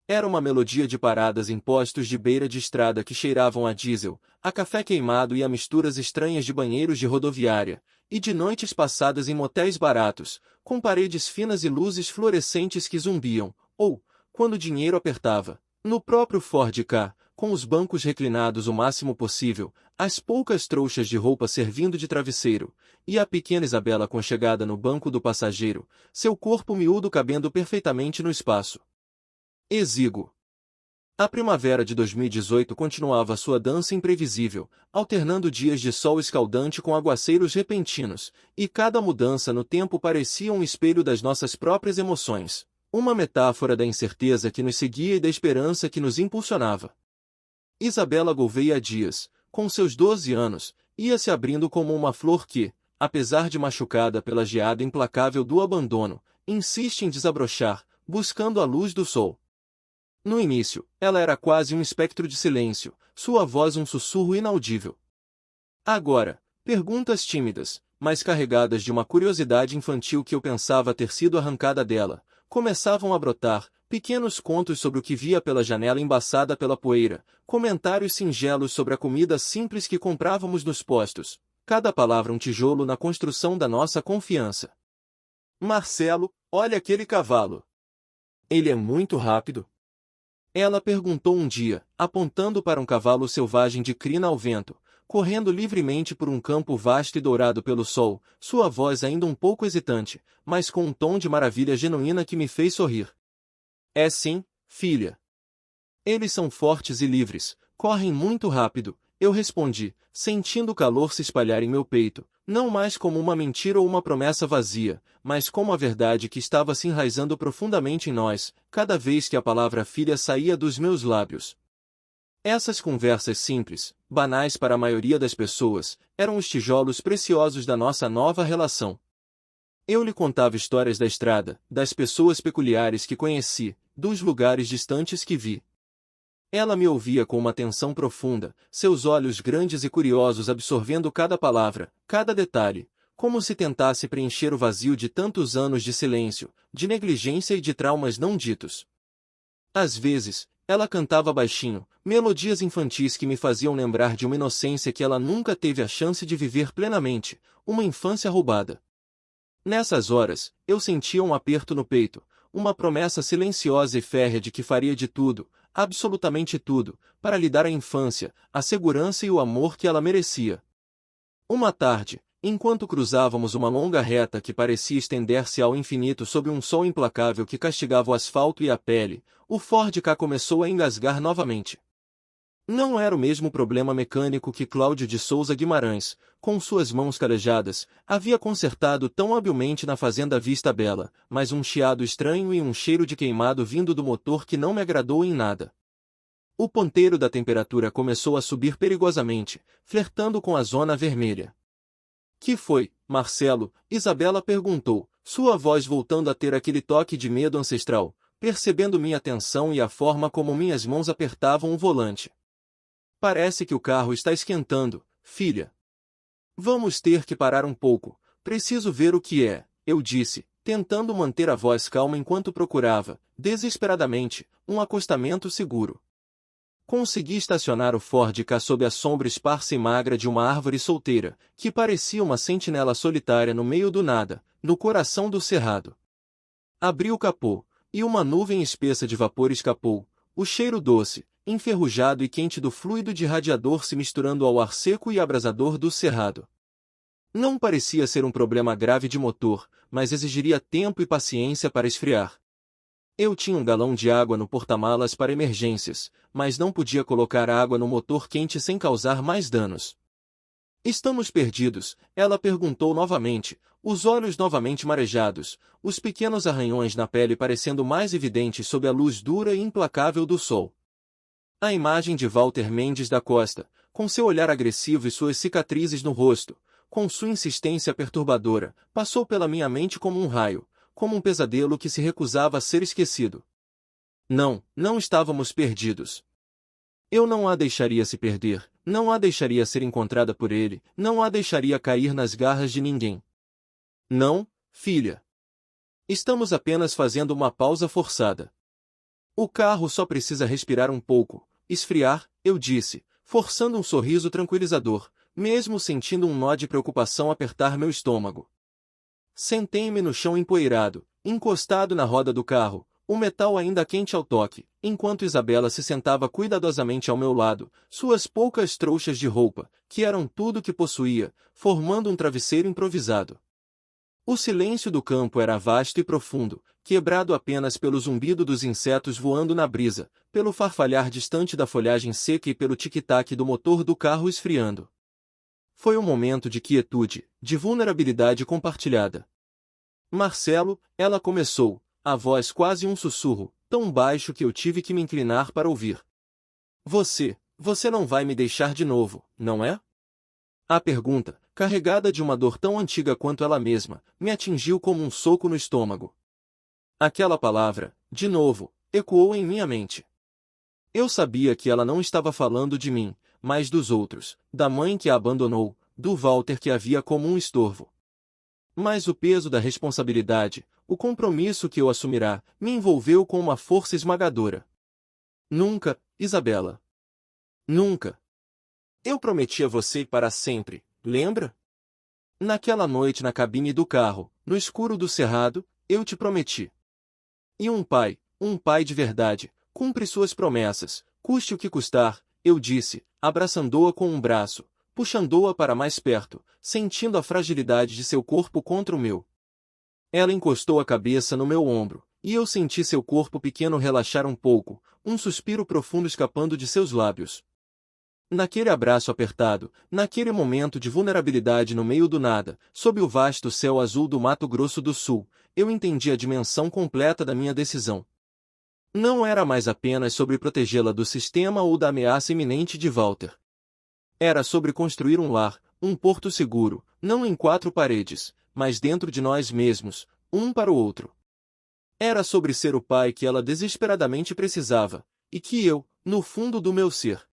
Era uma melodia de paradas em postos de beira de estrada que cheiravam a diesel, a café queimado e a misturas estranhas de banheiros de rodoviária, e de noites passadas em motéis baratos, com paredes finas e luzes fluorescentes que zumbiam, ou, quando o dinheiro apertava, no próprio Ford Ka, com os bancos reclinados o máximo possível, as poucas trouxas de roupa servindo de travesseiro, e a pequena Isabela aconchegada no banco do passageiro, seu corpo miúdo cabendo perfeitamente no espaço exíguo. A primavera de 2018 continuava sua dança imprevisível, alternando dias de sol escaldante com aguaceiros repentinos, e cada mudança no tempo parecia um espelho das nossas próprias emoções, uma metáfora da incerteza que nos seguia e da esperança que nos impulsionava. Isabela Gouveia Dias, com seus 12 anos, ia se abrindo como uma flor que, apesar de machucada pela geada implacável do abandono, insiste em desabrochar, buscando a luz do sol. No início, ela era quase um espectro de silêncio, sua voz um sussurro inaudível. Agora, perguntas tímidas, mas carregadas de uma curiosidade infantil que eu pensava ter sido arrancada dela, começavam a brotar, pequenos contos sobre o que via pela janela embaçada pela poeira, comentários singelos sobre a comida simples que comprávamos nos postos, cada palavra um tijolo na construção da nossa confiança. Marcelo, olha aquele cavalo. Ele é muito rápido? Ela perguntou um dia, apontando para um cavalo selvagem de crina ao vento, correndo livremente por um campo vasto e dourado pelo sol, sua voz ainda um pouco hesitante, mas com um tom de maravilha genuína que me fez sorrir. É sim, filha. Eles são fortes e livres, correm muito rápido, eu respondi, sentindo o calor se espalhar em meu peito, não mais como uma mentira ou uma promessa vazia, mas como a verdade que estava se enraizando profundamente em nós, cada vez que a palavra filha saía dos meus lábios. Essas conversas simples, banais para a maioria das pessoas, eram os tijolos preciosos da nossa nova relação. Eu lhe contava histórias da estrada, das pessoas peculiares que conheci, dos lugares distantes que vi. Ela me ouvia com uma atenção profunda, seus olhos grandes e curiosos absorvendo cada palavra, cada detalhe, como se tentasse preencher o vazio de tantos anos de silêncio, de negligência e de traumas não ditos. Às vezes, ela cantava baixinho, melodias infantis que me faziam lembrar de uma inocência que ela nunca teve a chance de viver plenamente, uma infância roubada. Nessas horas, eu sentia um aperto no peito, uma promessa silenciosa e férrea de que faria de tudo, absolutamente tudo, para lhe dar a infância, a segurança e o amor que ela merecia. Uma tarde, enquanto cruzávamos uma longa reta que parecia estender-se ao infinito sob um sol implacável que castigava o asfalto e a pele, o Ford Ka começou a engasgar novamente. Não era o mesmo problema mecânico que Cláudio de Souza Guimarães, com suas mãos calejadas, havia consertado tão habilmente na fazenda Vista Bela, mas um chiado estranho e um cheiro de queimado vindo do motor que não me agradou em nada. O ponteiro da temperatura começou a subir perigosamente, flertando com a zona vermelha. Que foi, Marcelo? Isabela perguntou, sua voz voltando a ter aquele toque de medo ancestral, percebendo minha tensão e a forma como minhas mãos apertavam o volante. Parece que o carro está esquentando, filha. Vamos ter que parar um pouco, preciso ver o que é, eu disse, tentando manter a voz calma enquanto procurava, desesperadamente, um acostamento seguro. Consegui estacionar o Ford Ka sob a sombra esparsa e magra de uma árvore solteira, que parecia uma sentinela solitária no meio do nada, no coração do cerrado. Abri o capô, e uma nuvem espessa de vapor escapou, o cheiro doce, enferrujado e quente do fluido de radiador se misturando ao ar seco e abrasador do cerrado. Não parecia ser um problema grave de motor, mas exigiria tempo e paciência para esfriar. Eu tinha um galão de água no porta-malas para emergências, mas não podia colocar água no motor quente sem causar mais danos. Estamos perdidos? Ela perguntou novamente, os olhos novamente marejados, os pequenos arranhões na pele parecendo mais evidentes sob a luz dura e implacável do sol. A imagem de Walter Mendes da Costa, com seu olhar agressivo e suas cicatrizes no rosto, com sua insistência perturbadora, passou pela minha mente como um raio, como um pesadelo que se recusava a ser esquecido. Não, não estávamos perdidos. Eu não a deixaria se perder, não a deixaria ser encontrada por ele, não a deixaria cair nas garras de ninguém. Não, filha. Estamos apenas fazendo uma pausa forçada. O carro só precisa respirar um pouco, esfriar, eu disse, forçando um sorriso tranquilizador, mesmo sentindo um nó de preocupação apertar meu estômago. Sentei-me no chão empoeirado, encostado na roda do carro, o metal ainda quente ao toque, enquanto Isabela se sentava cuidadosamente ao meu lado, suas poucas trouxas de roupa, que eram tudo que possuía, formando um travesseiro improvisado. O silêncio do campo era vasto e profundo, quebrado apenas pelo zumbido dos insetos voando na brisa, pelo farfalhar distante da folhagem seca e pelo tic-tac do motor do carro esfriando. Foi um momento de quietude, de vulnerabilidade compartilhada. Marcelo, ela começou, a voz quase um sussurro, tão baixo que eu tive que me inclinar para ouvir. Você não vai me deixar de novo, não é? A pergunta, carregada de uma dor tão antiga quanto ela mesma, me atingiu como um soco no estômago. Aquela palavra, de novo, ecoou em minha mente. Eu sabia que ela não estava falando de mim, mas dos outros, da mãe que a abandonou, do Walter que a via como um estorvo. Mas o peso da responsabilidade, o compromisso que eu assumirá, me envolveu com uma força esmagadora. Nunca, Isabela. Nunca. Eu prometi a você para sempre, lembra? Naquela noite na cabine do carro, no escuro do cerrado, eu te prometi. E um pai de verdade, cumpre suas promessas, custe o que custar, eu disse, abraçando-a com um braço, puxando-a para mais perto, sentindo a fragilidade de seu corpo contra o meu. Ela encostou a cabeça no meu ombro, e eu senti seu corpo pequeno relaxar um pouco, um suspiro profundo escapando de seus lábios. Naquele abraço apertado, naquele momento de vulnerabilidade no meio do nada, sob o vasto céu azul do Mato Grosso do Sul, eu entendi a dimensão completa da minha decisão. Não era mais apenas sobre protegê-la do sistema ou da ameaça iminente de Walter. Era sobre construir um lar, um porto seguro, não em quatro paredes, mas dentro de nós mesmos, um para o outro. Era sobre ser o pai que ela desesperadamente precisava, e que eu, no fundo do meu ser,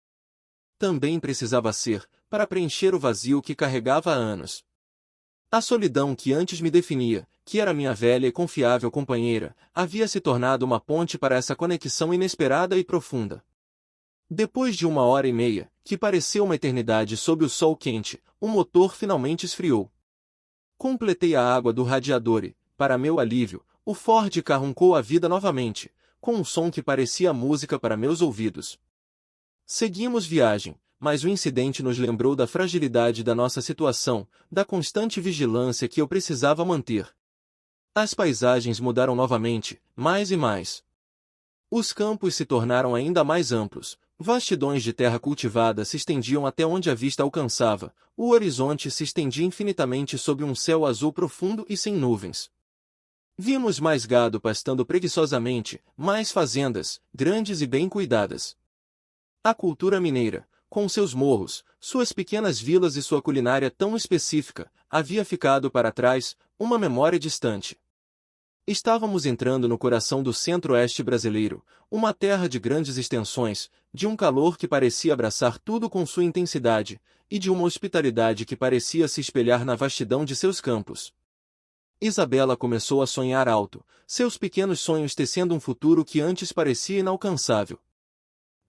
também precisava ser, para preencher o vazio que carregava há anos. A solidão que antes me definia, que era minha velha e confiável companheira, havia se tornado uma ponte para essa conexão inesperada e profunda. Depois de 1 hora e meia, que pareceu uma eternidade sob o sol quente, o motor finalmente esfriou. Completei a água do radiador e, para meu alívio, o Ford carroncou a vida novamente, com um som que parecia música para meus ouvidos. Seguimos viagem, mas o incidente nos lembrou da fragilidade da nossa situação, da constante vigilância que eu precisava manter. As paisagens mudaram novamente, mais e mais. Os campos se tornaram ainda mais amplos, vastidões de terra cultivada se estendiam até onde a vista alcançava, o horizonte se estendia infinitamente sob um céu azul profundo e sem nuvens. Vimos mais gado pastando preguiçosamente, mais fazendas, grandes e bem cuidadas. A cultura mineira, com seus morros, suas pequenas vilas e sua culinária tão específica, havia ficado para trás, uma memória distante. Estávamos entrando no coração do centro-oeste brasileiro, uma terra de grandes extensões, de um calor que parecia abraçar tudo com sua intensidade, e de uma hospitalidade que parecia se espelhar na vastidão de seus campos. Isabela começou a sonhar alto, seus pequenos sonhos tecendo um futuro que antes parecia inalcançável.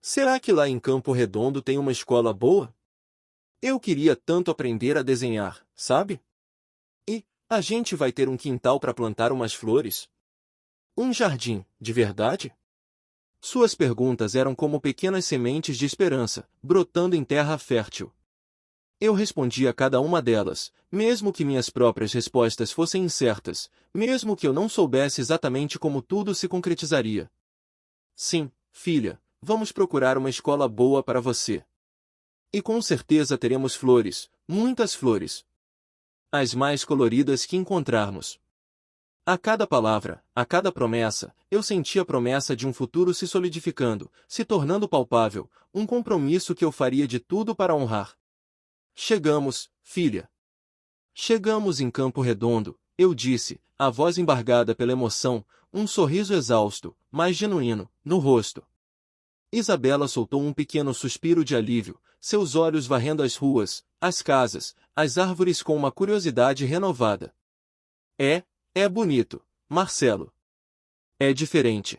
Será que lá em Campo Redondo tem uma escola boa? Eu queria tanto aprender a desenhar, sabe? E, a gente vai ter um quintal para plantar umas flores? Um jardim, de verdade? Suas perguntas eram como pequenas sementes de esperança, brotando em terra fértil. Eu respondia a cada uma delas, mesmo que minhas próprias respostas fossem incertas, mesmo que eu não soubesse exatamente como tudo se concretizaria. Sim, filha. Vamos procurar uma escola boa para você. E com certeza teremos flores, muitas flores. As mais coloridas que encontrarmos. A cada palavra, a cada promessa, eu sentia a promessa de um futuro se solidificando, se tornando palpável, um compromisso que eu faria de tudo para honrar. Chegamos, filha. Chegamos em Campo Redondo, eu disse, a voz embargada pela emoção, um sorriso exausto, mas genuíno, no rosto. Isabela soltou um pequeno suspiro de alívio, seus olhos varrendo as ruas, as casas, as árvores com uma curiosidade renovada. É bonito, Marcelo. É diferente.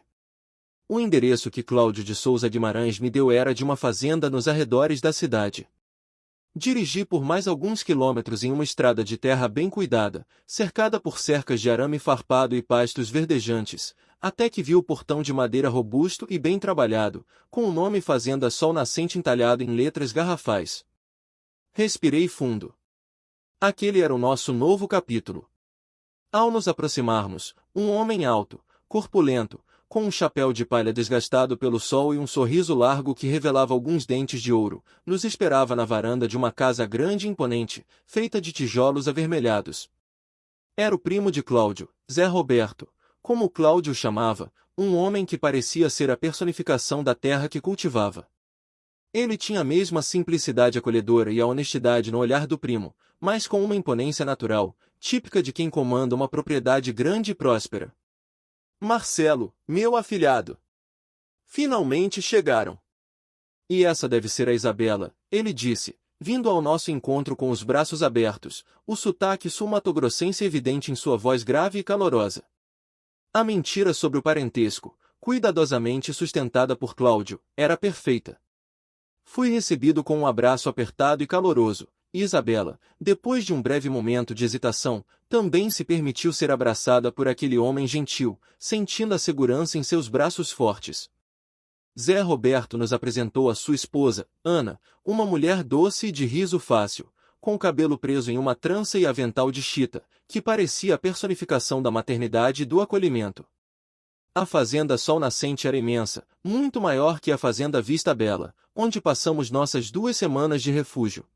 O endereço que Cláudio de Souza Guimarães me deu era de uma fazenda nos arredores da cidade. Dirigi por mais alguns quilômetros em uma estrada de terra bem cuidada, cercada por cercas de arame farpado e pastos verdejantes, até que vi o portão de madeira robusto e bem trabalhado, com o nome Fazenda Sol Nascente entalhado em letras garrafais. Respirei fundo. Aquele era o nosso novo capítulo. Ao nos aproximarmos, um homem alto, corpulento, com um chapéu de palha desgastado pelo sol e um sorriso largo que revelava alguns dentes de ouro, nos esperava na varanda de uma casa grande e imponente, feita de tijolos avermelhados. Era o primo de Cláudio, Zé Roberto, como Cláudio o chamava, um homem que parecia ser a personificação da terra que cultivava. Ele tinha mesmo a simplicidade acolhedora e a honestidade no olhar do primo, mas com uma imponência natural, típica de quem comanda uma propriedade grande e próspera. Marcelo, meu afilhado. Finalmente chegaram. E essa deve ser a Isabela, ele disse, vindo ao nosso encontro com os braços abertos, o sotaque sul-matogrossense evidente em sua voz grave e calorosa. A mentira sobre o parentesco, cuidadosamente sustentada por Cláudio, era perfeita. Fui recebido com um abraço apertado e caloroso, e Isabela, depois de um breve momento de hesitação, também se permitiu ser abraçada por aquele homem gentil, sentindo a segurança em seus braços fortes. Zé Roberto nos apresentou a sua esposa, Ana, uma mulher doce e de riso fácil, com o cabelo preso em uma trança e avental de chita, que parecia a personificação da maternidade e do acolhimento. A fazenda Sol Nascente era imensa, muito maior que a fazenda Vista Bela, onde passamos nossas 2 semanas de refúgio.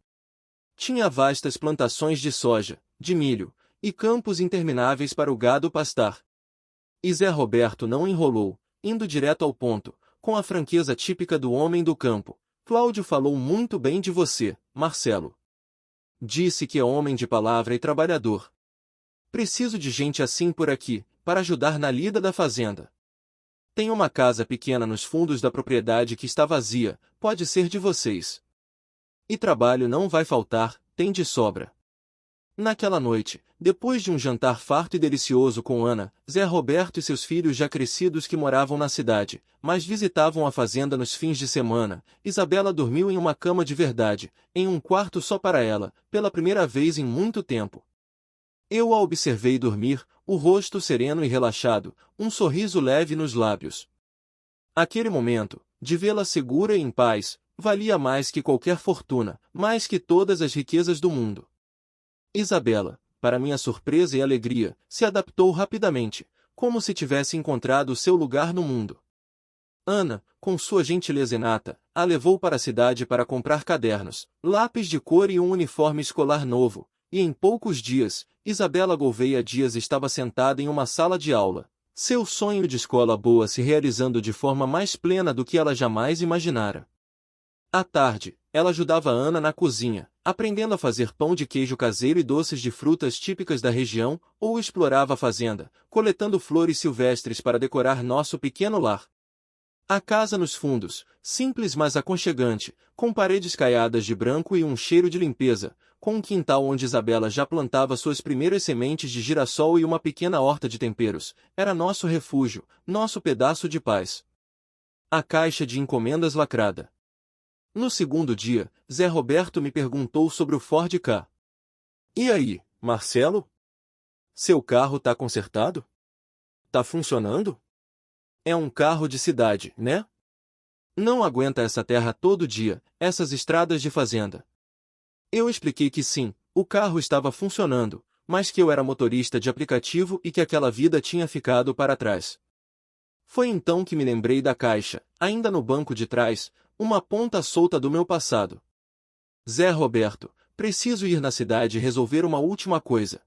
Tinha vastas plantações de soja, de milho, e campos intermináveis para o gado pastar. E Zé Roberto não enrolou, indo direto ao ponto, com a franqueza típica do homem do campo. Cláudio falou muito bem de você, Marcelo. Disse que é homem de palavra e trabalhador. Preciso de gente assim por aqui, para ajudar na lida da fazenda. Tem uma casa pequena nos fundos da propriedade que está vazia, pode ser de vocês. E trabalho não vai faltar, tem de sobra. Naquela noite, depois de um jantar farto e delicioso com Ana, Zé Roberto e seus filhos já crescidos que moravam na cidade, mas visitavam a fazenda nos fins de semana, Isabela dormiu em uma cama de verdade, em um quarto só para ela, pela primeira vez em muito tempo. Eu a observei dormir, o rosto sereno e relaxado, um sorriso leve nos lábios. Aquele momento, de vê-la segura e em paz, valia mais que qualquer fortuna, mais que todas as riquezas do mundo. Isabela, para minha surpresa e alegria, se adaptou rapidamente, como se tivesse encontrado o seu lugar no mundo. Ana, com sua gentileza inata, a levou para a cidade para comprar cadernos, lápis de cor e um uniforme escolar novo, e em poucos dias, Isabela Gouveia Dias estava sentada em uma sala de aula, seu sonho de escola boa se realizando de forma mais plena do que ela jamais imaginara. À tarde, ela ajudava Ana na cozinha, aprendendo a fazer pão de queijo caseiro e doces de frutas típicas da região, ou explorava a fazenda, coletando flores silvestres para decorar nosso pequeno lar. A casa nos fundos, simples mas aconchegante, com paredes caiadas de branco e um cheiro de limpeza, com um quintal onde Isabela já plantava suas primeiras sementes de girassol e uma pequena horta de temperos, era nosso refúgio, nosso pedaço de paz. A caixa de encomendas lacrada. No segundo dia, Zé Roberto me perguntou sobre o Ford Ka. E aí, Marcelo? Seu carro tá consertado? Tá funcionando? É um carro de cidade, né? Não aguenta essa terra todo dia, essas estradas de fazenda. Eu expliquei que sim, o carro estava funcionando, mas que eu era motorista de aplicativo e que aquela vida tinha ficado para trás. Foi então que me lembrei da caixa, ainda no banco de trás, uma ponta solta do meu passado. Zé Roberto, preciso ir na cidade e resolver uma última coisa.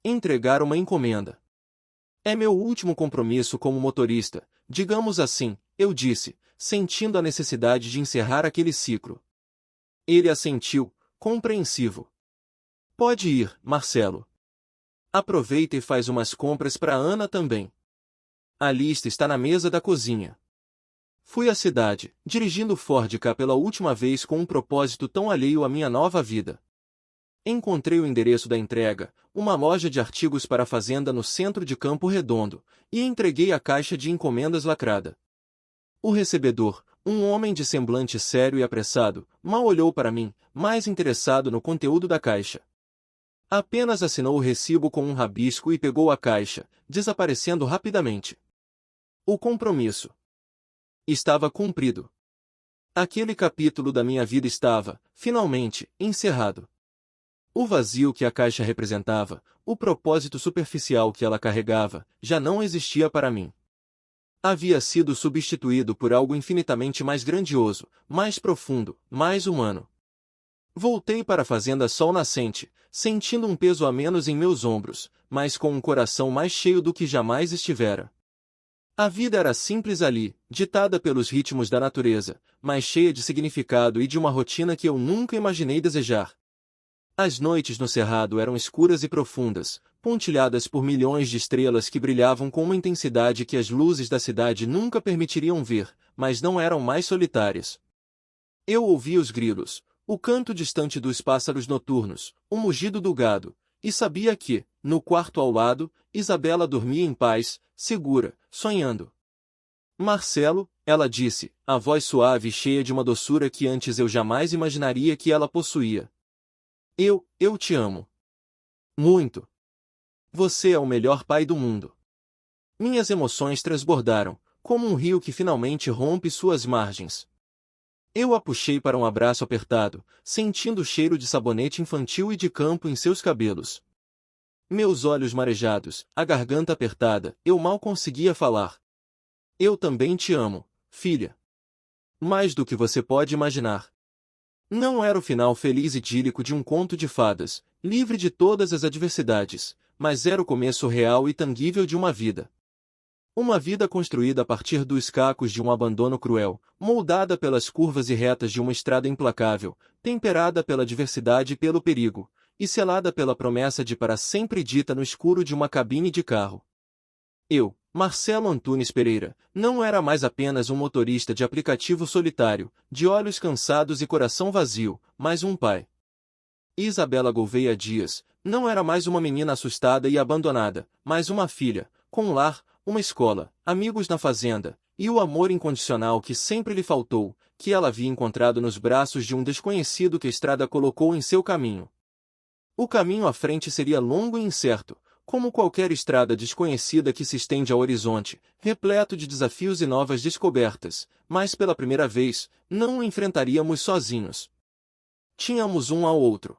Entregar uma encomenda. É meu último compromisso como motorista, digamos assim, eu disse, sentindo a necessidade de encerrar aquele ciclo. Ele assentiu, compreensivo. Pode ir, Marcelo. Aproveita e faz umas compras para Ana também. A lista está na mesa da cozinha. Fui à cidade, dirigindo Ford Ka pela última vez com um propósito tão alheio à minha nova vida. Encontrei o endereço da entrega, uma loja de artigos para a fazenda no centro de Campo Redondo, e entreguei a caixa de encomendas lacrada. O recebedor, um homem de semblante sério e apressado, mal olhou para mim, mais interessado no conteúdo da caixa. Apenas assinou o recibo com um rabisco e pegou a caixa, desaparecendo rapidamente. O compromisso estava cumprido. Aquele capítulo da minha vida estava, finalmente, encerrado. O vazio que a caixa representava, o propósito superficial que ela carregava, já não existia para mim. Havia sido substituído por algo infinitamente mais grandioso, mais profundo, mais humano. Voltei para a fazenda Sol Nascente, sentindo um peso a menos em meus ombros, mas com um coração mais cheio do que jamais estivera. A vida era simples ali, ditada pelos ritmos da natureza, mas cheia de significado e de uma rotina que eu nunca imaginei desejar. As noites no cerrado eram escuras e profundas, pontilhadas por milhões de estrelas que brilhavam com uma intensidade que as luzes da cidade nunca permitiriam ver, mas não eram mais solitárias. Eu ouvia os grilos, o canto distante dos pássaros noturnos, o mugido do gado, e sabia que, no quarto ao lado, Isabela dormia em paz, segura, sonhando. Marcelo, ela disse, a voz suave e cheia de uma doçura que antes eu jamais imaginaria que ela possuía. Eu te amo. Muito. Você é o melhor pai do mundo. Minhas emoções transbordaram, como um rio que finalmente rompe suas margens. Eu a puxei para um abraço apertado, sentindo o cheiro de sabonete infantil e de campo em seus cabelos. Meus olhos marejados, a garganta apertada, eu mal conseguia falar. Eu também te amo, filha. Mais do que você pode imaginar. Não era o final feliz e idílico de um conto de fadas, livre de todas as adversidades, mas era o começo real e tangível de uma vida. Uma vida construída a partir dos cacos de um abandono cruel, moldada pelas curvas e retas de uma estrada implacável, temperada pela adversidade e pelo perigo, e selada pela promessa de para sempre dita no escuro de uma cabine de carro. Eu, Marcelo Antunes Pereira, não era mais apenas um motorista de aplicativo solitário, de olhos cansados e coração vazio, mas um pai. Isabela Gouveia Dias não era mais uma menina assustada e abandonada, mas uma filha, com um lar, uma escola, amigos na fazenda, e o amor incondicional que sempre lhe faltou, que ela havia encontrado nos braços de um desconhecido que a estrada colocou em seu caminho. O caminho à frente seria longo e incerto, como qualquer estrada desconhecida que se estende ao horizonte, repleto de desafios e novas descobertas, mas pela primeira vez, não o enfrentaríamos sozinhos. Tínhamos um ao outro.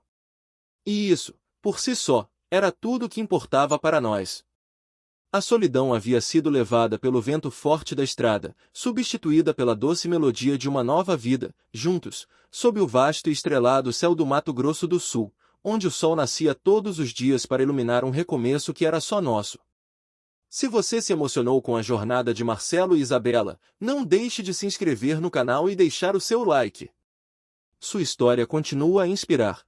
E isso, por si só, era tudo o que importava para nós. A solidão havia sido levada pelo vento forte da estrada, substituída pela doce melodia de uma nova vida, juntos, sob o vasto e estrelado céu do Mato Grosso do Sul, onde o sol nascia todos os dias para iluminar um recomeço que era só nosso. Se você se emocionou com a jornada de Marcelo e Isabela, não deixe de se inscrever no canal e deixar o seu like. Sua história continua a inspirar.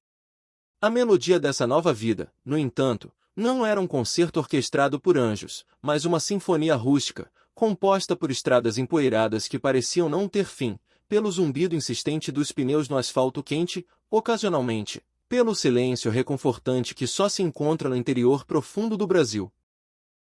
A melodia dessa nova vida, no entanto, não era um concerto orquestrado por anjos, mas uma sinfonia rústica, composta por estradas empoeiradas que pareciam não ter fim, pelo zumbido insistente dos pneus no asfalto quente, ocasionalmente, pelo silêncio reconfortante que só se encontra no interior profundo do Brasil.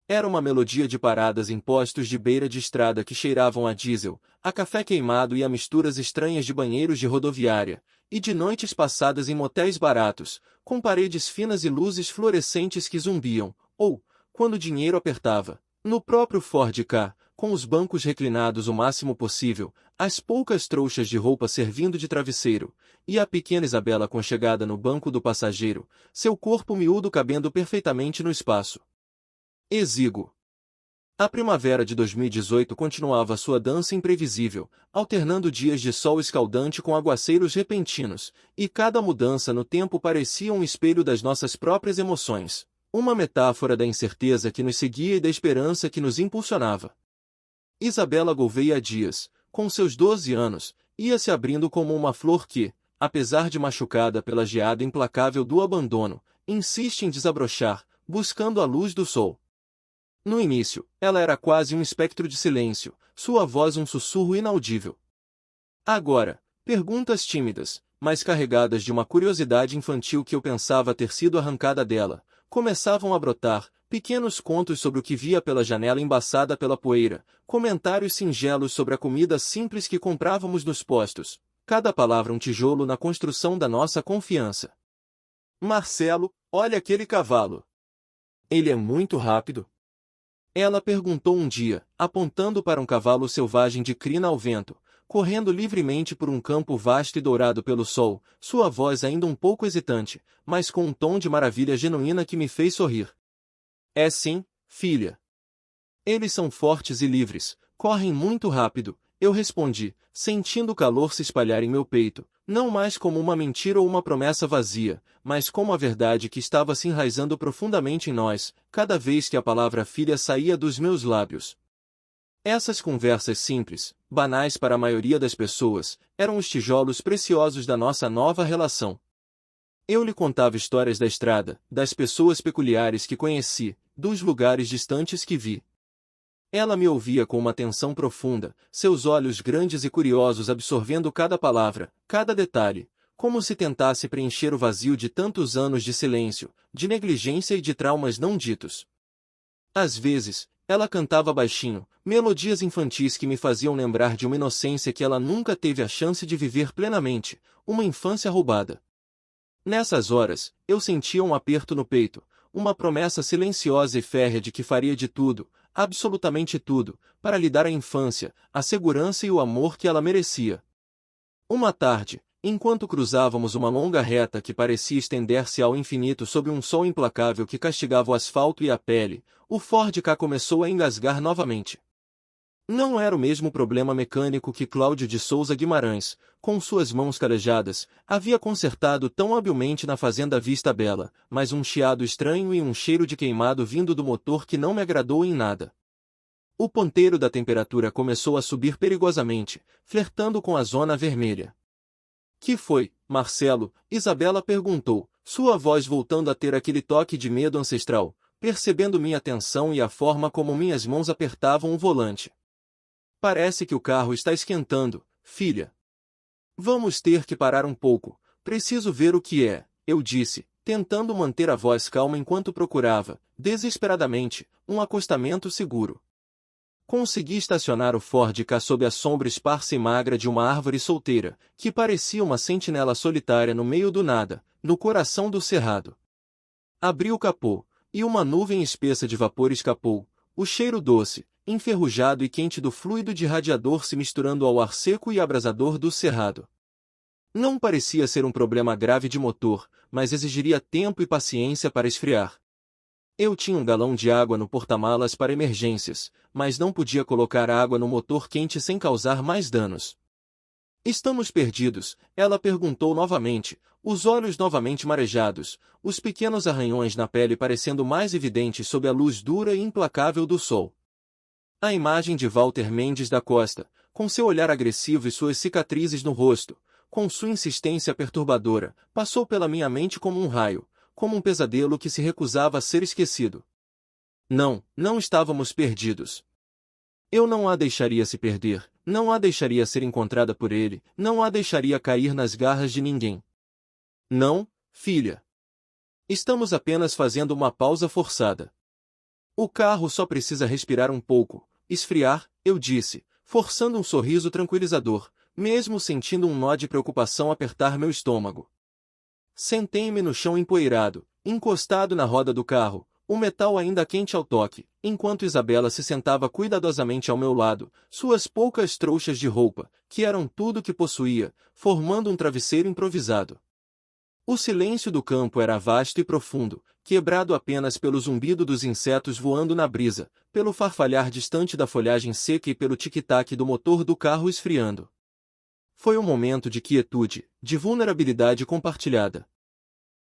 Era uma melodia de paradas em postos de beira de estrada que cheiravam a diesel, a café queimado e a misturas estranhas de banheiros de rodoviária, e de noites passadas em motéis baratos, com paredes finas e luzes fluorescentes que zumbiam, ou, quando o dinheiro apertava, no próprio Ford Ka, com os bancos reclinados o máximo possível, as poucas trouxas de roupa servindo de travesseiro, e a pequena Isabela aconchegada no banco do passageiro, seu corpo miúdo cabendo perfeitamente no espaço exíguo. A primavera de 2018 continuava sua dança imprevisível, alternando dias de sol escaldante com aguaceiros repentinos, e cada mudança no tempo parecia um espelho das nossas próprias emoções, uma metáfora da incerteza que nos seguia e da esperança que nos impulsionava. Isabela Gouveia Dias, com seus 12 anos, ia se abrindo como uma flor que, apesar de machucada pela geada implacável do abandono, insiste em desabrochar, buscando a luz do sol. No início, ela era quase um espectro de silêncio, sua voz um sussurro inaudível. Agora, perguntas tímidas, mas carregadas de uma curiosidade infantil que eu pensava ter sido arrancada dela, começavam a brotar, pequenos contos sobre o que via pela janela embaçada pela poeira, comentários singelos sobre a comida simples que comprávamos nos postos, cada palavra um tijolo na construção da nossa confiança. Marcelo, olha aquele cavalo. Ele é muito rápido. Ela perguntou um dia, apontando para um cavalo selvagem de crina ao vento, correndo livremente por um campo vasto e dourado pelo sol, sua voz ainda um pouco hesitante, mas com um tom de maravilha genuína que me fez sorrir. É sim, filha. Eles são fortes e livres, correm muito rápido, eu respondi, sentindo o calor se espalhar em meu peito, não mais como uma mentira ou uma promessa vazia, mas como a verdade que estava se enraizando profundamente em nós, cada vez que a palavra filha saía dos meus lábios. Essas conversas simples, banais para a maioria das pessoas, eram os tijolos preciosos da nossa nova relação. Eu lhe contava histórias da estrada, das pessoas peculiares que conheci, dos lugares distantes que vi. Ela me ouvia com uma atenção profunda, seus olhos grandes e curiosos absorvendo cada palavra, cada detalhe, como se tentasse preencher o vazio de tantos anos de silêncio, de negligência e de traumas não ditos. Às vezes, ela cantava baixinho, melodias infantis que me faziam lembrar de uma inocência que ela nunca teve a chance de viver plenamente, uma infância roubada. Nessas horas, eu sentia um aperto no peito, uma promessa silenciosa e férrea de que faria de tudo, absolutamente tudo, para lhe dar a infância, a segurança e o amor que ela merecia. Uma tarde, enquanto cruzávamos uma longa reta que parecia estender-se ao infinito sob um sol implacável que castigava o asfalto e a pele, o Ford Ka começou a engasgar novamente. Não era o mesmo problema mecânico que Cláudio de Souza Guimarães, com suas mãos calejadas, havia consertado tão habilmente na fazenda Vista Bela, mas um chiado estranho e um cheiro de queimado vindo do motor que não me agradou em nada. O ponteiro da temperatura começou a subir perigosamente, flertando com a zona vermelha. Que foi, Marcelo? Isabela perguntou, sua voz voltando a ter aquele toque de medo ancestral, percebendo minha tensão e a forma como minhas mãos apertavam o volante. Parece que o carro está esquentando, filha. Vamos ter que parar um pouco, preciso ver o que é, eu disse, tentando manter a voz calma enquanto procurava, desesperadamente, um acostamento seguro. Consegui estacionar o Ford Ka sob a sombra esparsa e magra de uma árvore solteira, que parecia uma sentinela solitária no meio do nada, no coração do cerrado. Abri o capô, e uma nuvem espessa de vapor escapou, o cheiro doce, enferrujado e quente do fluido de radiador se misturando ao ar seco e abrasador do cerrado. Não parecia ser um problema grave de motor, mas exigiria tempo e paciência para esfriar. Eu tinha um galão de água no porta-malas para emergências, mas não podia colocar água no motor quente sem causar mais danos. Estamos perdidos, ela perguntou novamente, os olhos novamente marejados, os pequenos arranhões na pele parecendo mais evidentes sob a luz dura e implacável do sol. A imagem de Walter Mendes da Costa, com seu olhar agressivo e suas cicatrizes no rosto, com sua insistência perturbadora, passou pela minha mente como um raio, como um pesadelo que se recusava a ser esquecido. Não, não estávamos perdidos. Eu não a deixaria se perder, não a deixaria ser encontrada por ele, não a deixaria cair nas garras de ninguém. Não, filha. Estamos apenas fazendo uma pausa forçada. O carro só precisa respirar um pouco, esfriar, eu disse, forçando um sorriso tranquilizador, mesmo sentindo um nó de preocupação apertar meu estômago. Sentei-me no chão empoeirado, encostado na roda do carro, o metal ainda quente ao toque, enquanto Isabela se sentava cuidadosamente ao meu lado, suas poucas trouxas de roupa, que eram tudo que possuía, formando um travesseiro improvisado. O silêncio do campo era vasto e profundo, quebrado apenas pelo zumbido dos insetos voando na brisa, pelo farfalhar distante da folhagem seca e pelo tic-tac do motor do carro esfriando. Foi um momento de quietude, de vulnerabilidade compartilhada.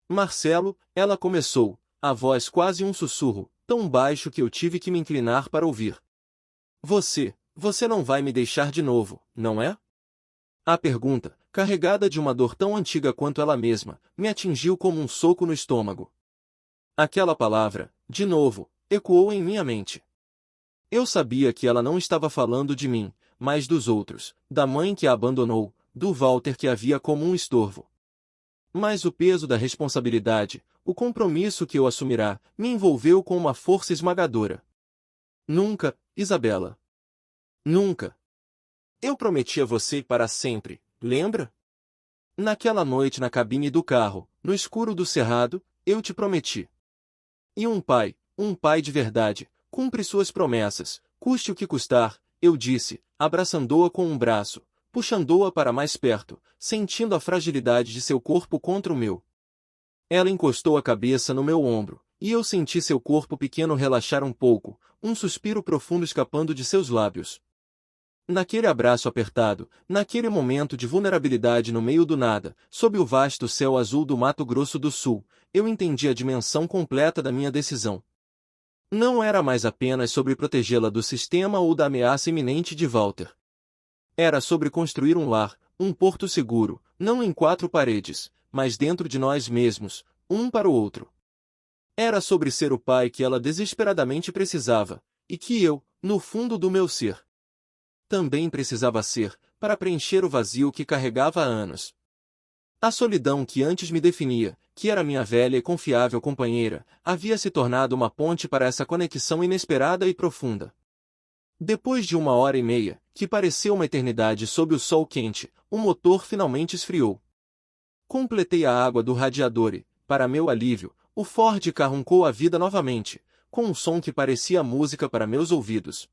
Marcelo, ela começou, a voz quase um sussurro, tão baixo que eu tive que me inclinar para ouvir. Você não vai me deixar de novo, não é? A pergunta, carregada de uma dor tão antiga quanto ela mesma, me atingiu como um soco no estômago. Aquela palavra, de novo, ecoou em minha mente. Eu sabia que ela não estava falando de mim, mas dos outros, da mãe que a abandonou, do Walter que a via como um estorvo. Mas o peso da responsabilidade, o compromisso que eu assumirá, me envolveu com uma força esmagadora. Nunca, Isabela. Nunca. Eu prometi a você para sempre, lembra? Naquela noite na cabine do carro, no escuro do cerrado, eu te prometi. E um pai de verdade, cumpre suas promessas, custe o que custar, eu disse, abraçando-a com um braço, puxando-a para mais perto, sentindo a fragilidade de seu corpo contra o meu. Ela encostou a cabeça no meu ombro, e eu senti seu corpo pequeno relaxar um pouco, um suspiro profundo escapando de seus lábios. Naquele abraço apertado, naquele momento de vulnerabilidade no meio do nada, sob o vasto céu azul do Mato Grosso do Sul, eu entendi a dimensão completa da minha decisão. Não era mais apenas sobre protegê-la do sistema ou da ameaça iminente de Walter. Era sobre construir um lar, um porto seguro, não em quatro paredes, mas dentro de nós mesmos, um para o outro. Era sobre ser o pai que ela desesperadamente precisava, e que eu, no fundo do meu ser, também precisava ser, para preencher o vazio que carregava há anos. A solidão que antes me definia, que era minha velha e confiável companheira, havia se tornado uma ponte para essa conexão inesperada e profunda. Depois de 1 hora e meia, que pareceu uma eternidade sob o sol quente, o motor finalmente esfriou. Completei a água do radiador e, para meu alívio, o Ford carroncou a vida novamente, com um som que parecia música para meus ouvidos.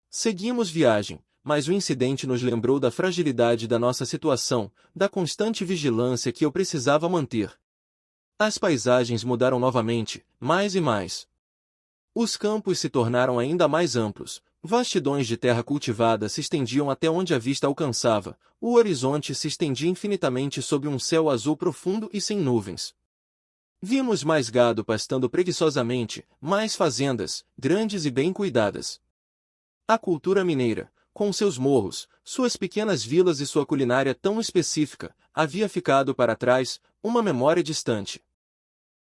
Seguimos viagem, mas o incidente nos lembrou da fragilidade da nossa situação, da constante vigilância que eu precisava manter. As paisagens mudaram novamente, mais e mais. Os campos se tornaram ainda mais amplos, vastidões de terra cultivada se estendiam até onde a vista alcançava, o horizonte se estendia infinitamente sob um céu azul profundo e sem nuvens. Vimos mais gado pastando preguiçosamente, mais fazendas, grandes e bem cuidadas. A cultura mineira, com seus morros, suas pequenas vilas e sua culinária tão específica, havia ficado para trás, uma memória distante.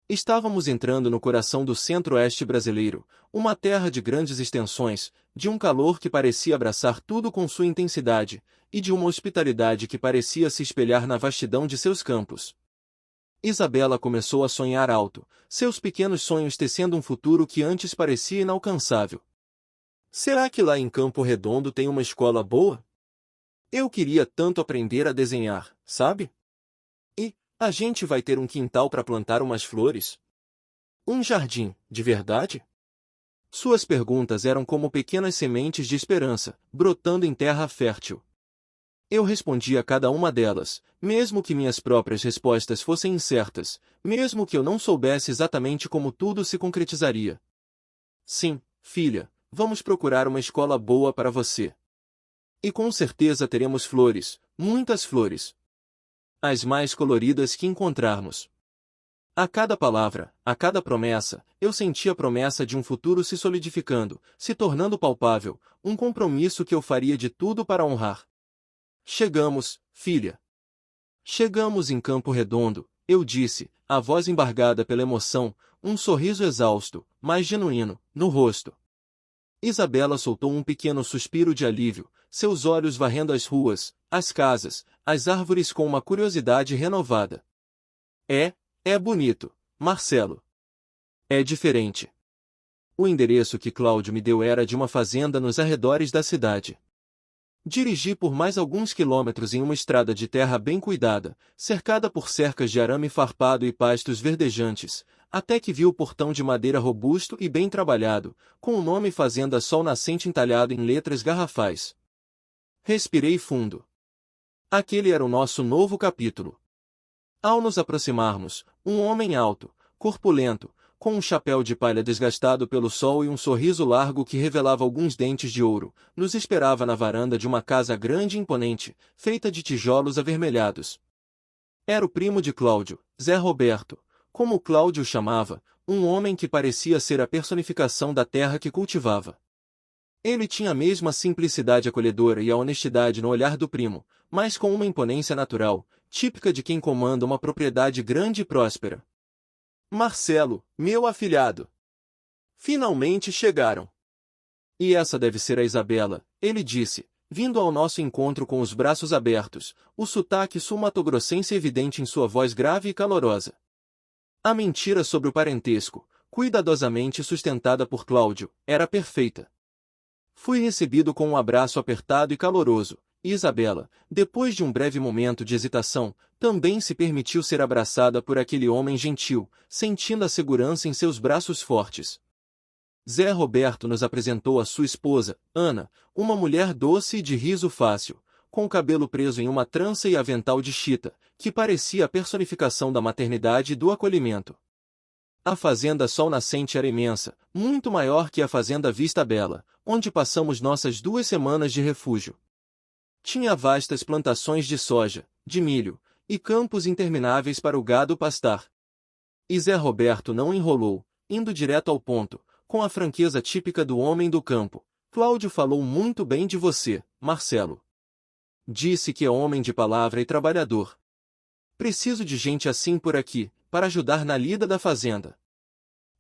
Estávamos entrando no coração do centro-oeste brasileiro, uma terra de grandes extensões, de um calor que parecia abraçar tudo com sua intensidade, e de uma hospitalidade que parecia se espelhar na vastidão de seus campos. Isabela começou a sonhar alto, seus pequenos sonhos tecendo um futuro que antes parecia inalcançável. Será que lá em Campo Redondo tem uma escola boa? Eu queria tanto aprender a desenhar, sabe? E a gente vai ter um quintal para plantar umas flores? Um jardim, de verdade? Suas perguntas eram como pequenas sementes de esperança, brotando em terra fértil. Eu respondia a cada uma delas, mesmo que minhas próprias respostas fossem incertas, mesmo que eu não soubesse exatamente como tudo se concretizaria. Sim, filha, vamos procurar uma escola boa para você. E com certeza teremos flores, muitas flores. As mais coloridas que encontrarmos. A cada palavra, a cada promessa, eu sentia a promessa de um futuro se solidificando, se tornando palpável, um compromisso que eu faria de tudo para honrar. Chegamos, filha. Chegamos em Campo Redondo, eu disse, a voz embargada pela emoção, um sorriso exausto, mas genuíno, no rosto. Isabela soltou um pequeno suspiro de alívio, seus olhos varrendo as ruas, as casas, as árvores com uma curiosidade renovada. É bonito, Marcelo. É diferente. O endereço que Cláudio me deu era de uma fazenda nos arredores da cidade. Dirigi por mais alguns quilômetros em uma estrada de terra bem cuidada, cercada por cercas de arame farpado e pastos verdejantes, até que vi o portão de madeira robusto e bem trabalhado, com o nome Fazenda Sol Nascente entalhado em letras garrafais. Respirei fundo. Aquele era o nosso novo capítulo. Ao nos aproximarmos, um homem alto, corpulento, com um chapéu de palha desgastado pelo sol e um sorriso largo que revelava alguns dentes de ouro, nos esperava na varanda de uma casa grande e imponente, feita de tijolos avermelhados. Era o primo de Cláudio, Zé Roberto, como Cláudio o chamava, um homem que parecia ser a personificação da terra que cultivava. Ele tinha mesmo a simplicidade acolhedora e a honestidade no olhar do primo, mas com uma imponência natural, típica de quem comanda uma propriedade grande e próspera. Marcelo, meu afilhado. Finalmente chegaram. E essa deve ser a Isabela, ele disse, vindo ao nosso encontro com os braços abertos, o sotaque sul-matogrossense evidente em sua voz grave e calorosa. A mentira sobre o parentesco, cuidadosamente sustentada por Cláudio, era perfeita. Fui recebido com um abraço apertado e caloroso, e Isabela, depois de um breve momento de hesitação, também se permitiu ser abraçada por aquele homem gentil, sentindo a segurança em seus braços fortes. Zé Roberto nos apresentou a sua esposa, Ana, uma mulher doce e de riso fácil, com o cabelo preso em uma trança e avental de chita, que parecia a personificação da maternidade e do acolhimento. A fazenda Sol Nascente era imensa, muito maior que a fazenda Vista Bela, onde passamos nossas 2 semanas de refúgio. Tinha vastas plantações de soja, de milho, e campos intermináveis para o gado pastar. E Zé Roberto não enrolou, indo direto ao ponto, com a franqueza típica do homem do campo. Cláudio falou muito bem de você, Marcelo. Disse que é homem de palavra e trabalhador. Preciso de gente assim por aqui, para ajudar na lida da fazenda.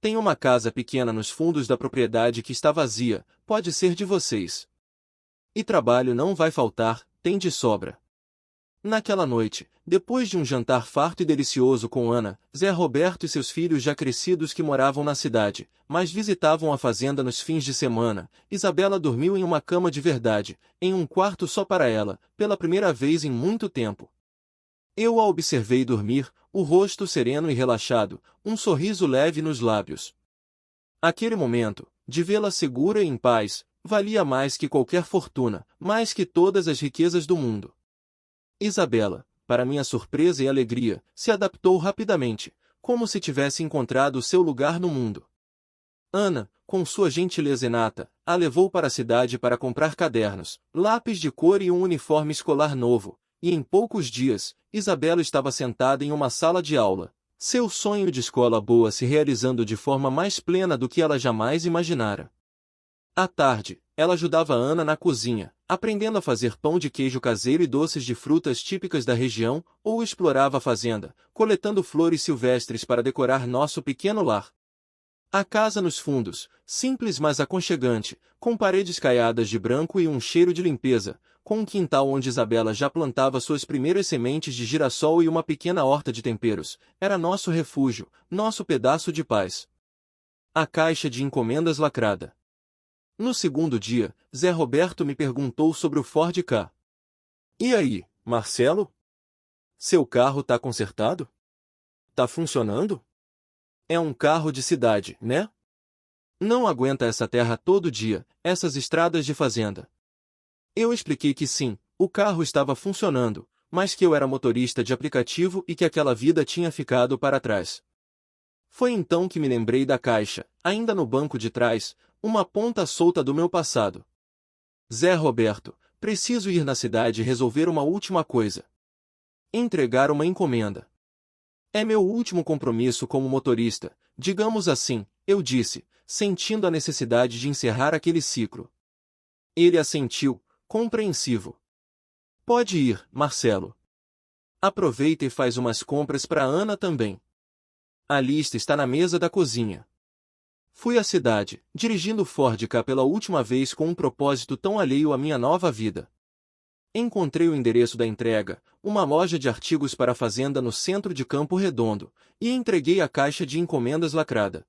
Tem uma casa pequena nos fundos da propriedade que está vazia, pode ser de vocês. E trabalho não vai faltar, tem de sobra. Naquela noite, depois de um jantar farto e delicioso com Ana, Zé Roberto e seus filhos já crescidos que moravam na cidade, mas visitavam a fazenda nos fins de semana, Isabela dormiu em uma cama de verdade, em um quarto só para ela, pela primeira vez em muito tempo. Eu a observei dormir, o rosto sereno e relaxado, um sorriso leve nos lábios. Aquele momento, de vê-la segura e em paz, valia mais que qualquer fortuna, mais que todas as riquezas do mundo. Isabela, para minha surpresa e alegria, se adaptou rapidamente, como se tivesse encontrado o seu lugar no mundo. Ana, com sua gentileza inata, a levou para a cidade para comprar cadernos, lápis de cor e um uniforme escolar novo, e em poucos dias, Isabela estava sentada em uma sala de aula, seu sonho de escola boa se realizando de forma mais plena do que ela jamais imaginara. À tarde, ela ajudava Ana na cozinha, aprendendo a fazer pão de queijo caseiro e doces de frutas típicas da região, ou explorava a fazenda, coletando flores silvestres para decorar nosso pequeno lar. A casa nos fundos, simples mas aconchegante, com paredes caiadas de branco e um cheiro de limpeza, com um quintal onde Isabela já plantava suas primeiras sementes de girassol e uma pequena horta de temperos, era nosso refúgio, nosso pedaço de paz. A caixa de encomendas lacrada. No segundo dia, Zé Roberto me perguntou sobre o Ford Ka. E aí, Marcelo? Seu carro tá consertado? Tá funcionando? É um carro de cidade, né? Não aguenta essa terra todo dia, essas estradas de fazenda. Eu expliquei que sim, o carro estava funcionando, mas que eu era motorista de aplicativo e que aquela vida tinha ficado para trás. Foi então que me lembrei da caixa, ainda no banco de trás, uma ponta solta do meu passado. Zé Roberto, preciso ir na cidade e resolver uma última coisa. Entregar uma encomenda. É meu último compromisso como motorista, digamos assim, eu disse, sentindo a necessidade de encerrar aquele ciclo. Ele assentiu, compreensivo. Pode ir, Marcelo. Aproveita e faz umas compras para Ana também. A lista está na mesa da cozinha. Fui à cidade, dirigindo Ford Ka pela última vez com um propósito tão alheio à minha nova vida. Encontrei o endereço da entrega, uma loja de artigos para a fazenda no centro de Campo Redondo, e entreguei a caixa de encomendas lacrada.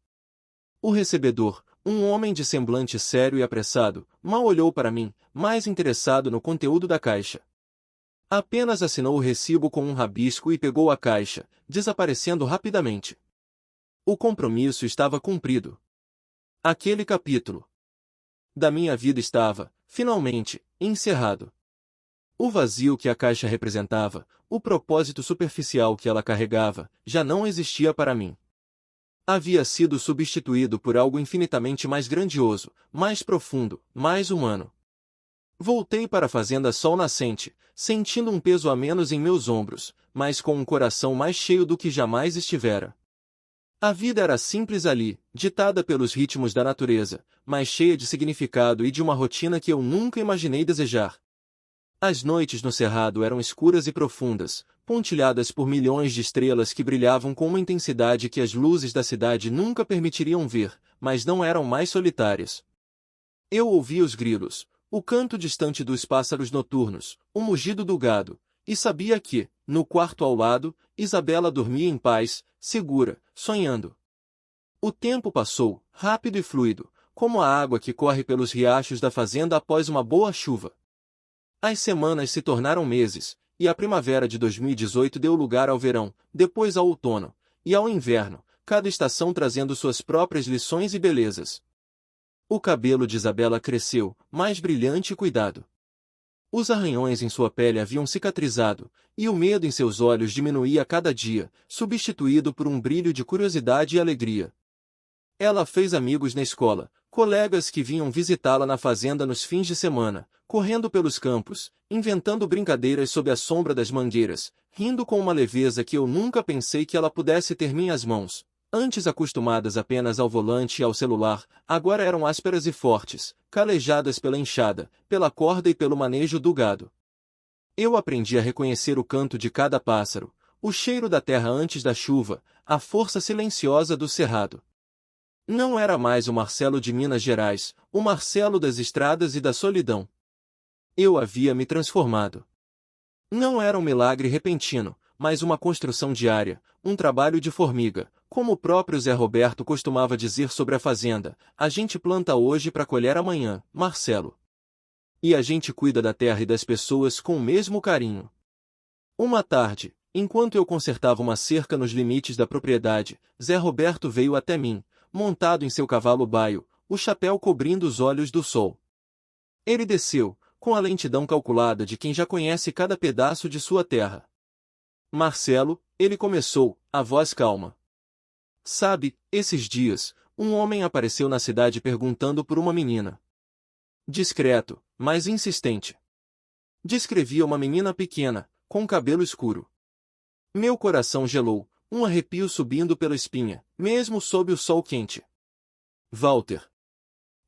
O recebedor, um homem de semblante sério e apressado, mal olhou para mim, mais interessado no conteúdo da caixa. Apenas assinou o recibo com um rabisco e pegou a caixa, desaparecendo rapidamente. O compromisso estava cumprido. Aquele capítulo da minha vida estava, finalmente, encerrado. O vazio que a caixa representava, o propósito superficial que ela carregava, já não existia para mim. Havia sido substituído por algo infinitamente mais grandioso, mais profundo, mais humano. Voltei para a fazenda Sol Nascente, sentindo um peso a menos em meus ombros, mas com um coração mais cheio do que jamais estivera. A vida era simples ali, ditada pelos ritmos da natureza, mas cheia de significado e de uma rotina que eu nunca imaginei desejar. As noites no cerrado eram escuras e profundas, pontilhadas por milhões de estrelas que brilhavam com uma intensidade que as luzes da cidade nunca permitiriam ver, mas não eram mais solitárias. Eu ouvia os grilos, o canto distante dos pássaros noturnos, o mugido do gado, e sabia que, no quarto ao lado, Isabela dormia em paz, segura, sonhando. O tempo passou, rápido e fluido, como a água que corre pelos riachos da fazenda após uma boa chuva. As semanas se tornaram meses, e a primavera de 2018 deu lugar ao verão, depois ao outono, e ao inverno, cada estação trazendo suas próprias lições e belezas. O cabelo de Isabela cresceu, mais brilhante e cuidado. Os arranhões em sua pele haviam cicatrizado, e o medo em seus olhos diminuía a cada dia, substituído por um brilho de curiosidade e alegria. Ela fez amigos na escola, colegas que vinham visitá-la na fazenda nos fins de semana, correndo pelos campos, inventando brincadeiras sob a sombra das mangueiras, rindo com uma leveza que eu nunca pensei que ela pudesse ter minhas mãos, Antes acostumadas apenas ao volante e ao celular, agora eram ásperas e fortes, calejadas pela enxada, pela corda e pelo manejo do gado. Eu aprendi a reconhecer o canto de cada pássaro, o cheiro da terra antes da chuva, a força silenciosa do cerrado. Não era mais o Marcelo de Minas Gerais, o Marcelo das estradas e da solidão. Eu havia me transformado. Não era um milagre repentino, mas uma construção diária, um trabalho de formiga, como o próprio Zé Roberto costumava dizer sobre a fazenda: a gente planta hoje para colher amanhã, Marcelo. E a gente cuida da terra e das pessoas com o mesmo carinho. Uma tarde, enquanto eu consertava uma cerca nos limites da propriedade, Zé Roberto veio até mim, montado em seu cavalo baio, o chapéu cobrindo os olhos do sol. Ele desceu, com a lentidão calculada de quem já conhece cada pedaço de sua terra. Marcelo, ele começou, a voz calma. Sabe, esses dias, um homem apareceu na cidade perguntando por uma menina. Discreto, mas insistente. Descrevia uma menina pequena, com cabelo escuro. Meu coração gelou, um arrepio subindo pela espinha, mesmo sob o sol quente. Walter.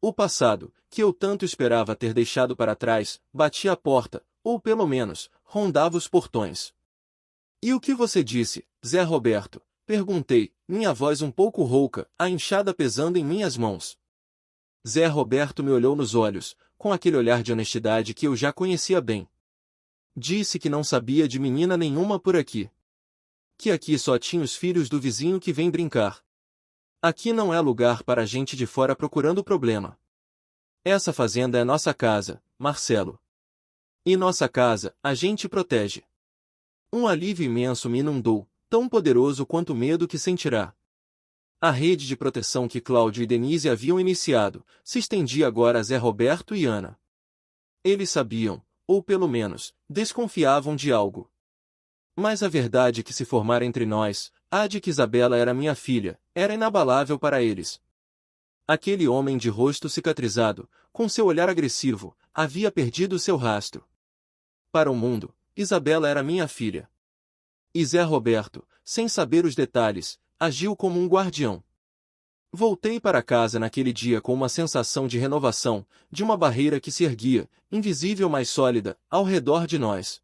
O passado, que eu tanto esperava ter deixado para trás, batia a porta, ou pelo menos, rondava os portões. E o que você disse, Zé Roberto? Perguntei, minha voz um pouco rouca, a enxada pesando em minhas mãos. Zé Roberto me olhou nos olhos, com aquele olhar de honestidade que eu já conhecia bem. Disse que não sabia de menina nenhuma por aqui. Que aqui só tinha os filhos do vizinho que vêm brincar. Aqui não é lugar para gente de fora procurando problema. Essa fazenda é nossa casa, Marcelo. E nossa casa, a gente protege. Um alívio imenso me inundou, tão poderoso quanto o medo que sentirá. A rede de proteção que Cláudio e Denise haviam iniciado, se estendia agora a Zé Roberto e Ana. Eles sabiam, ou pelo menos, desconfiavam de algo. Mas a verdade que se formara entre nós, a de que Isabela era minha filha, era inabalável para eles. Aquele homem de rosto cicatrizado, com seu olhar agressivo, havia perdido seu rastro. Para o mundo, Isabela era minha filha. E Zé Roberto, sem saber os detalhes, agiu como um guardião. Voltei para casa naquele dia com uma sensação de renovação, de uma barreira que se erguia, invisível mas sólida, ao redor de nós.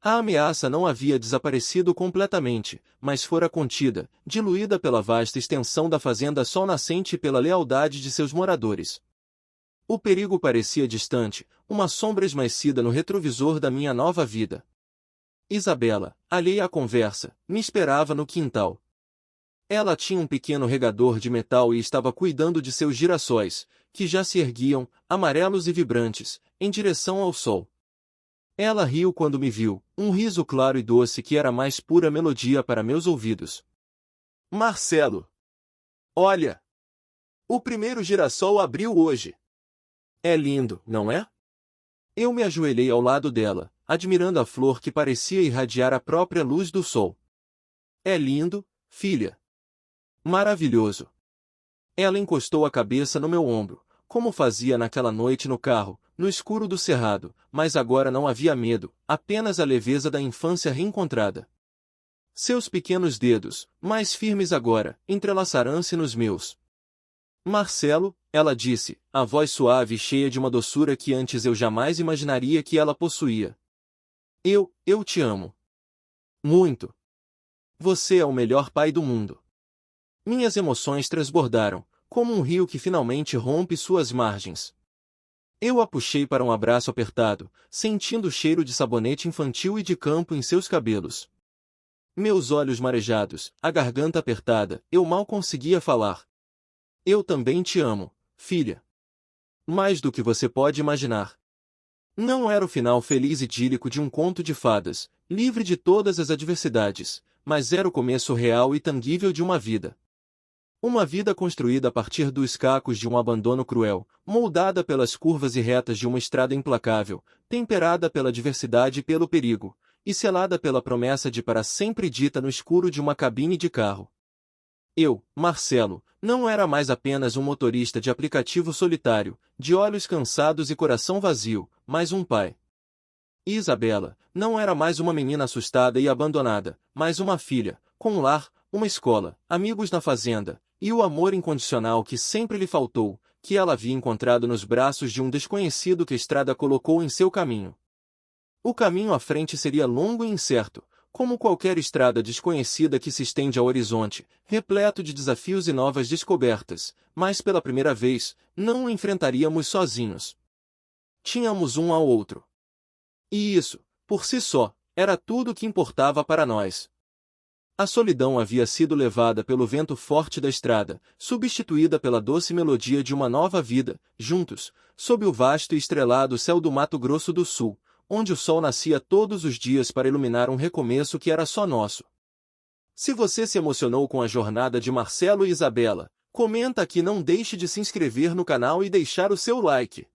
A ameaça não havia desaparecido completamente, mas fora contida, diluída pela vasta extensão da fazenda sol nascente e pela lealdade de seus moradores. O perigo parecia distante, uma sombra esmaecida no retrovisor da minha nova vida. Isabela, alheia à conversa, me esperava no quintal. Ela tinha um pequeno regador de metal e estava cuidando de seus girassóis, que já se erguiam, amarelos e vibrantes, em direção ao sol. Ela riu quando me viu, um riso claro e doce que era mais pura melodia para meus ouvidos. Marcelo! Olha! O primeiro girassol abriu hoje. É lindo, não é? Eu me ajoelhei ao lado dela, admirando a flor que parecia irradiar a própria luz do sol. É lindo, filha. Maravilhoso. Ela encostou a cabeça no meu ombro, como fazia naquela noite no carro, no escuro do cerrado, mas agora não havia medo, apenas a leveza da infância reencontrada. Seus pequenos dedos, mais firmes agora, entrelaçaram-se nos meus. Marcelo, ela disse, a voz suave e cheia de uma doçura que antes eu jamais imaginaria que ela possuía. Eu te amo. Muito. Você é o melhor pai do mundo. Minhas emoções transbordaram, como um rio que finalmente rompe suas margens. Eu a puxei para um abraço apertado, sentindo o cheiro de sabonete infantil e de campo em seus cabelos. Meus olhos marejados, a garganta apertada, eu mal conseguia falar. Eu também te amo, filha. Mais do que você pode imaginar. Não era o final feliz e idílico de um conto de fadas, livre de todas as adversidades, mas era o começo real e tangível de uma vida. Uma vida construída a partir dos cacos de um abandono cruel, moldada pelas curvas e retas de uma estrada implacável, temperada pela adversidade e pelo perigo, e selada pela promessa de para sempre dita no escuro de uma cabine de carro. Eu, Marcelo, não era mais apenas um motorista de aplicativo solitário, de olhos cansados e coração vazio, mas um pai. Isabela, não era mais uma menina assustada e abandonada, mas uma filha, com um lar, uma escola, amigos na fazenda, e o amor incondicional que sempre lhe faltou, que ela havia encontrado nos braços de um desconhecido que a estrada colocou em seu caminho. O caminho à frente seria longo e incerto, como qualquer estrada desconhecida que se estende ao horizonte, repleto de desafios e novas descobertas, mas pela primeira vez, não o enfrentaríamos sozinhos. Tínhamos um ao outro. E isso, por si só, era tudo o que importava para nós. A solidão havia sido levada pelo vento forte da estrada, substituída pela doce melodia de uma nova vida, juntos, sob o vasto e estrelado céu do Mato Grosso do Sul, onde o sol nascia todos os dias para iluminar um recomeço que era só nosso. Se você se emocionou com a jornada de Marcelo e Isabela, comenta aqui, não deixe de se inscrever no canal e deixar o seu like.